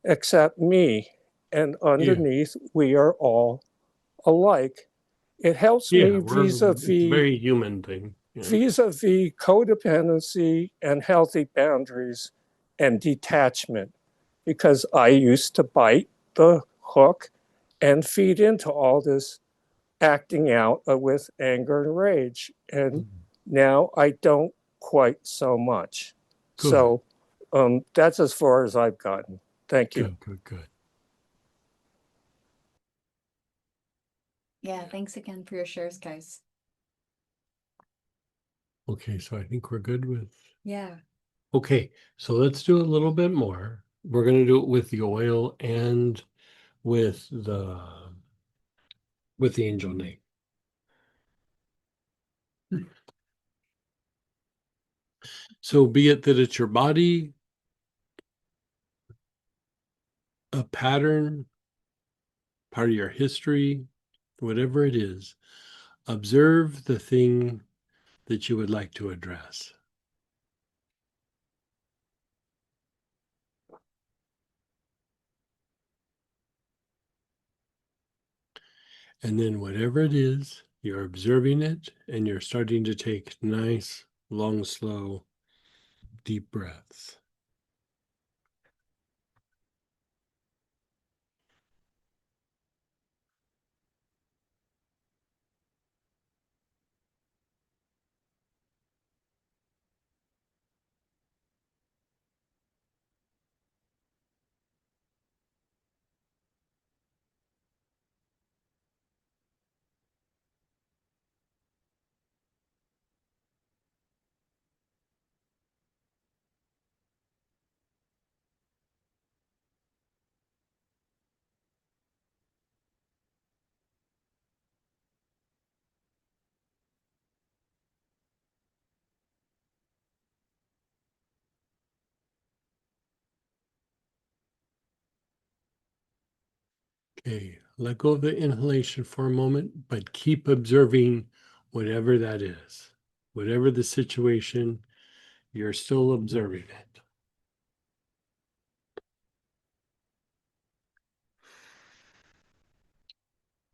Speaker 6: except me, and
Speaker 1: Yeah.
Speaker 6: underneath, we are all alike. It helps
Speaker 1: Yeah.
Speaker 6: me
Speaker 1: It's a very human thing. Yeah.
Speaker 6: vis-a-vis codependency and healthy boundaries and detachment, because I used to bite the hook and feed into all this acting out with anger and rage. And now I don't quite so much.
Speaker 1: Good.
Speaker 6: So that's as far as I've gotten. Thank you.
Speaker 1: Good, good, good.
Speaker 2: Yeah, thanks again for your shares, guys.
Speaker 1: Okay, so I think we're good with.
Speaker 2: Yeah.
Speaker 1: Okay, so let's do a little bit more. We're going to do it with the oil and with the angel name. So be it that it's your body, a pattern, part of your history, whatever it is, observe the thing that you would like to address. And then whatever it is, you're observing it and you're starting to take nice, long, slow, deep breaths. Okay, let go of the inhalation for a moment, but keep observing whatever that is. Whatever the situation, you're still observing it.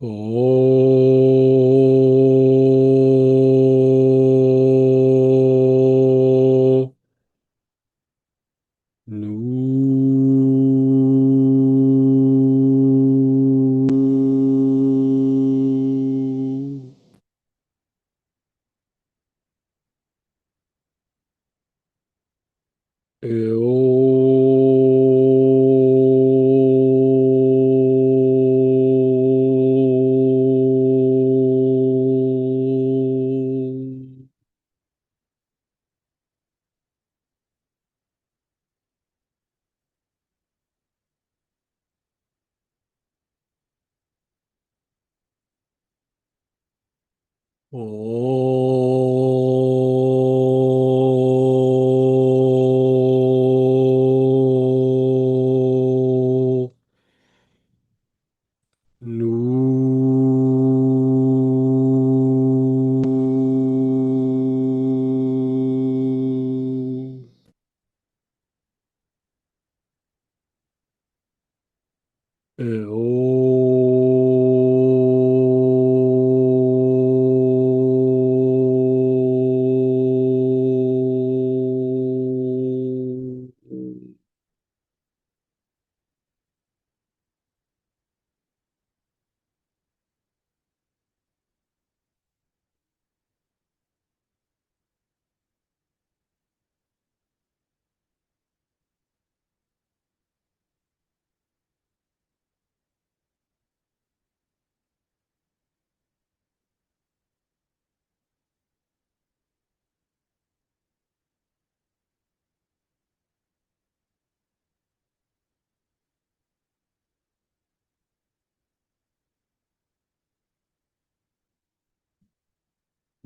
Speaker 1: Oh, no. Oh. Oh, nu.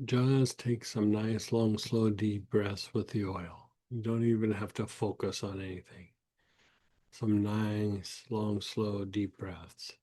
Speaker 1: Just take some nice, long, slow, deep breaths with the oil. You don't even have to focus on anything. Some nice, long, slow, deep breaths.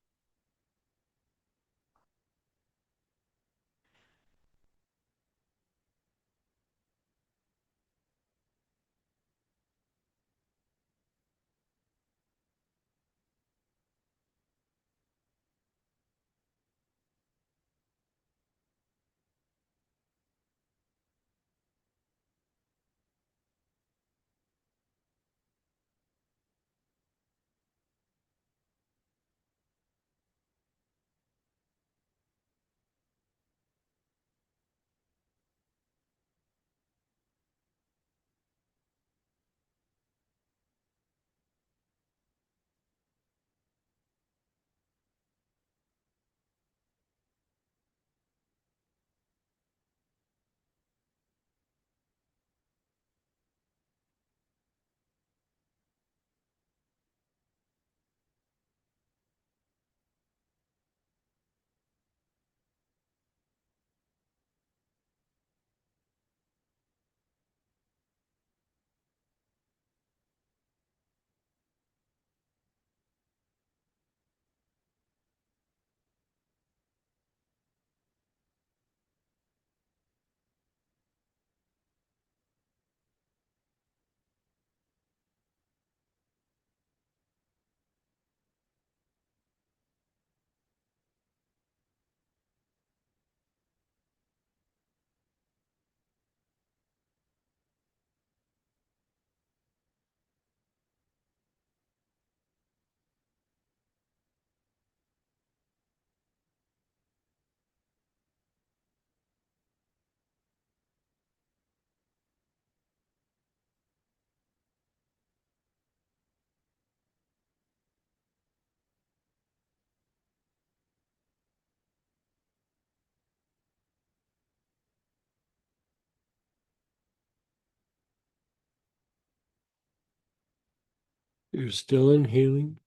Speaker 1: You're still in healing.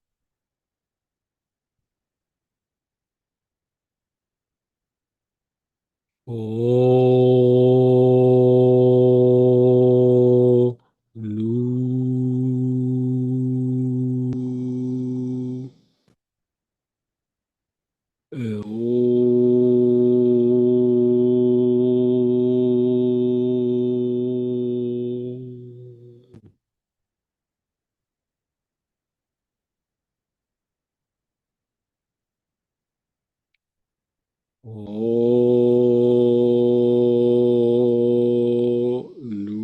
Speaker 1: Oh, nu. Oh. Oh, nu.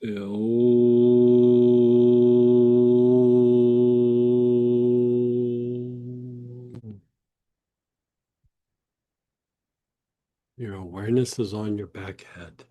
Speaker 1: Oh. Your awareness is on your back head.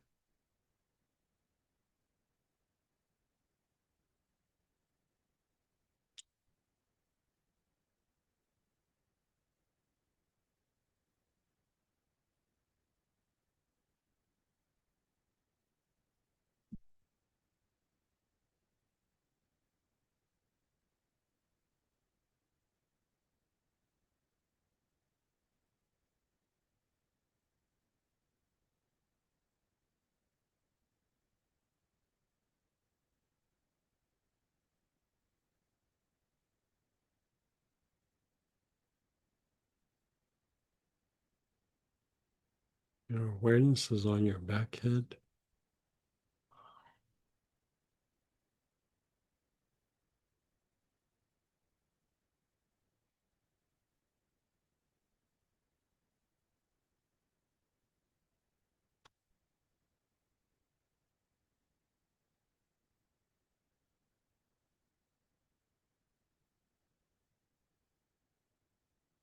Speaker 1: Your awareness is on your back head.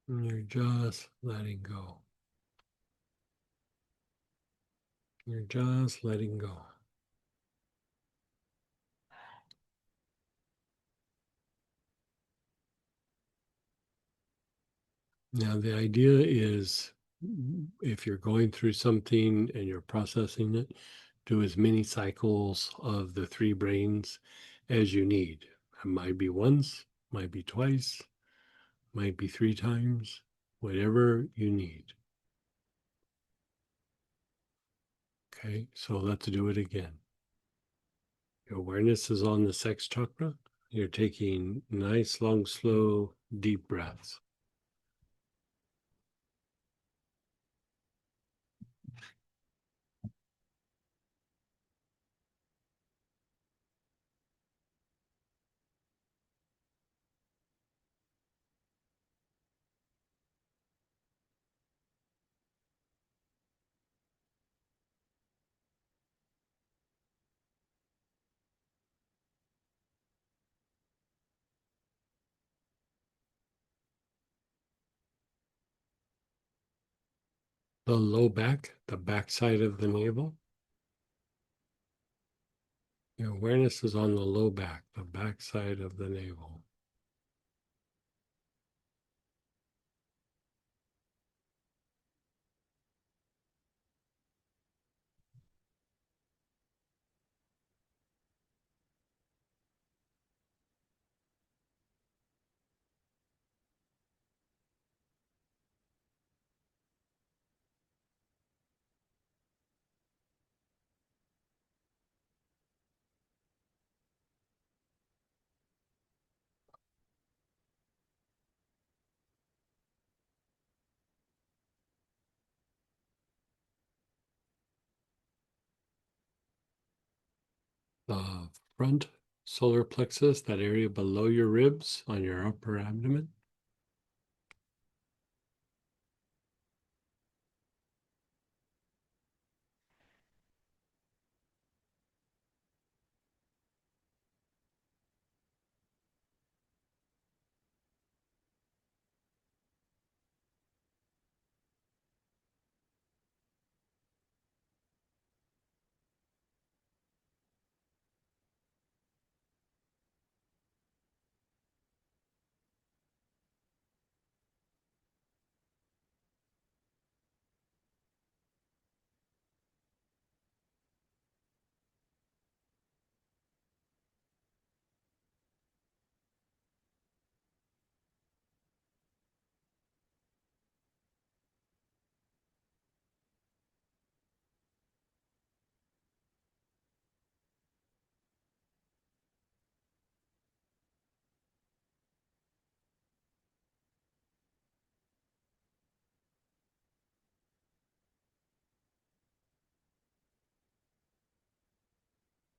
Speaker 1: And you're just letting go. You're just letting go. Now, the idea is if you're going through something and you're processing it, do as many cycles of the three brains as you need. It might be once, might be twice, might be 3 times, whatever you need. Okay, so let's do it again. Your awareness is on the sex chakra. You're taking nice, long, slow, deep breaths. The low back, the back side of the navel. Your awareness is on the low back, the back side of the navel. The front solar plexus, that area below your ribs on your upper abdomen.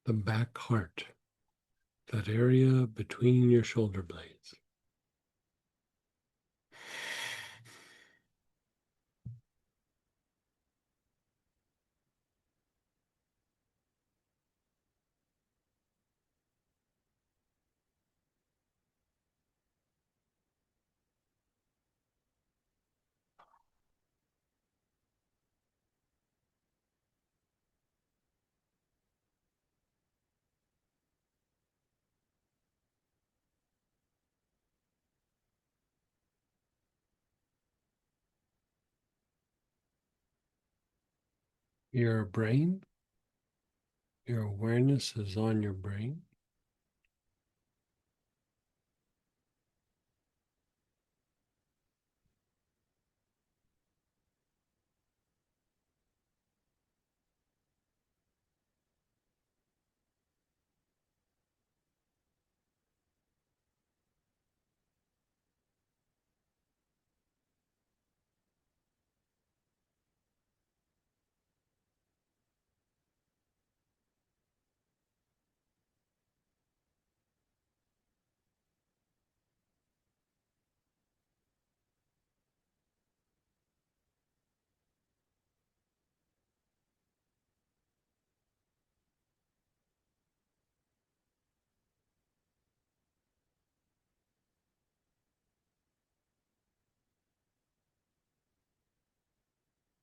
Speaker 1: The back heart, that area between your shoulder blades. Your brain, your awareness is on your brain.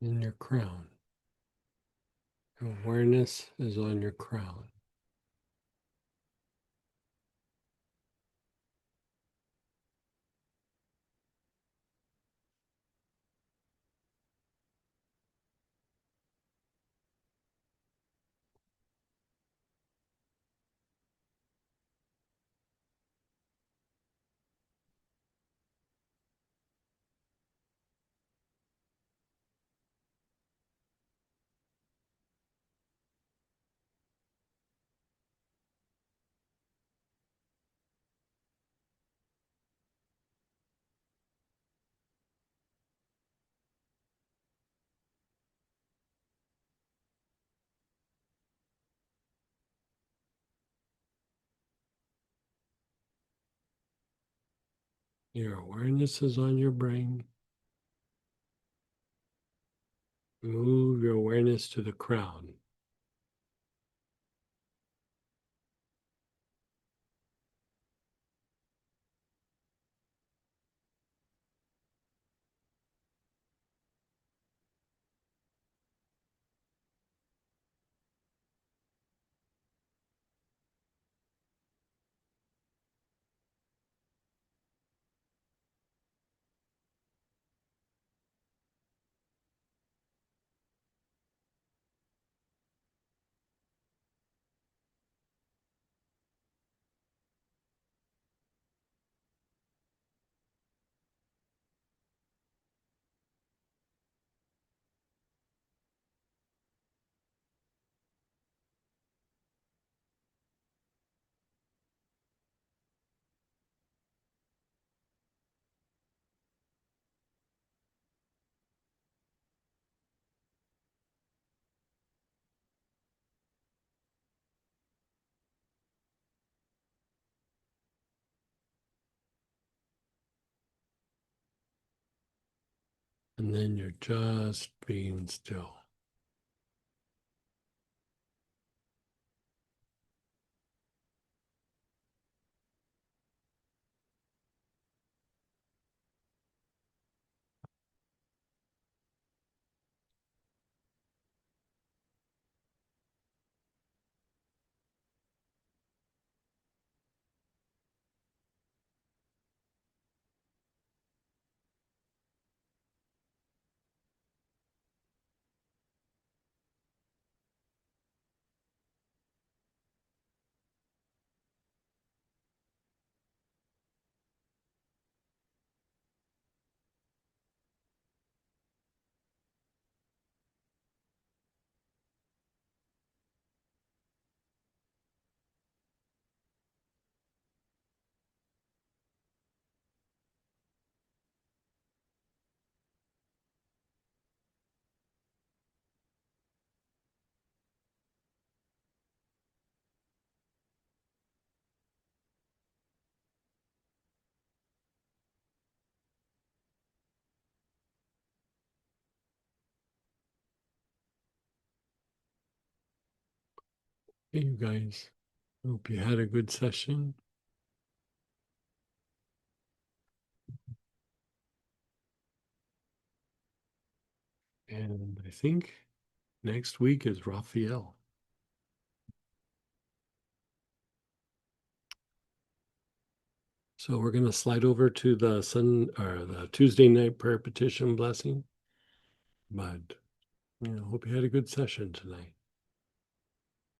Speaker 1: in your crown. Awareness is on your crown. Your awareness is on your brain. Move your awareness to the crown. And then you're just being still. Hey, you guys. Hope you had a good session. And I think next week is Raphael. So we're going to slide over to the Tuesday night prayer petition blessing. But hope you had a good session tonight.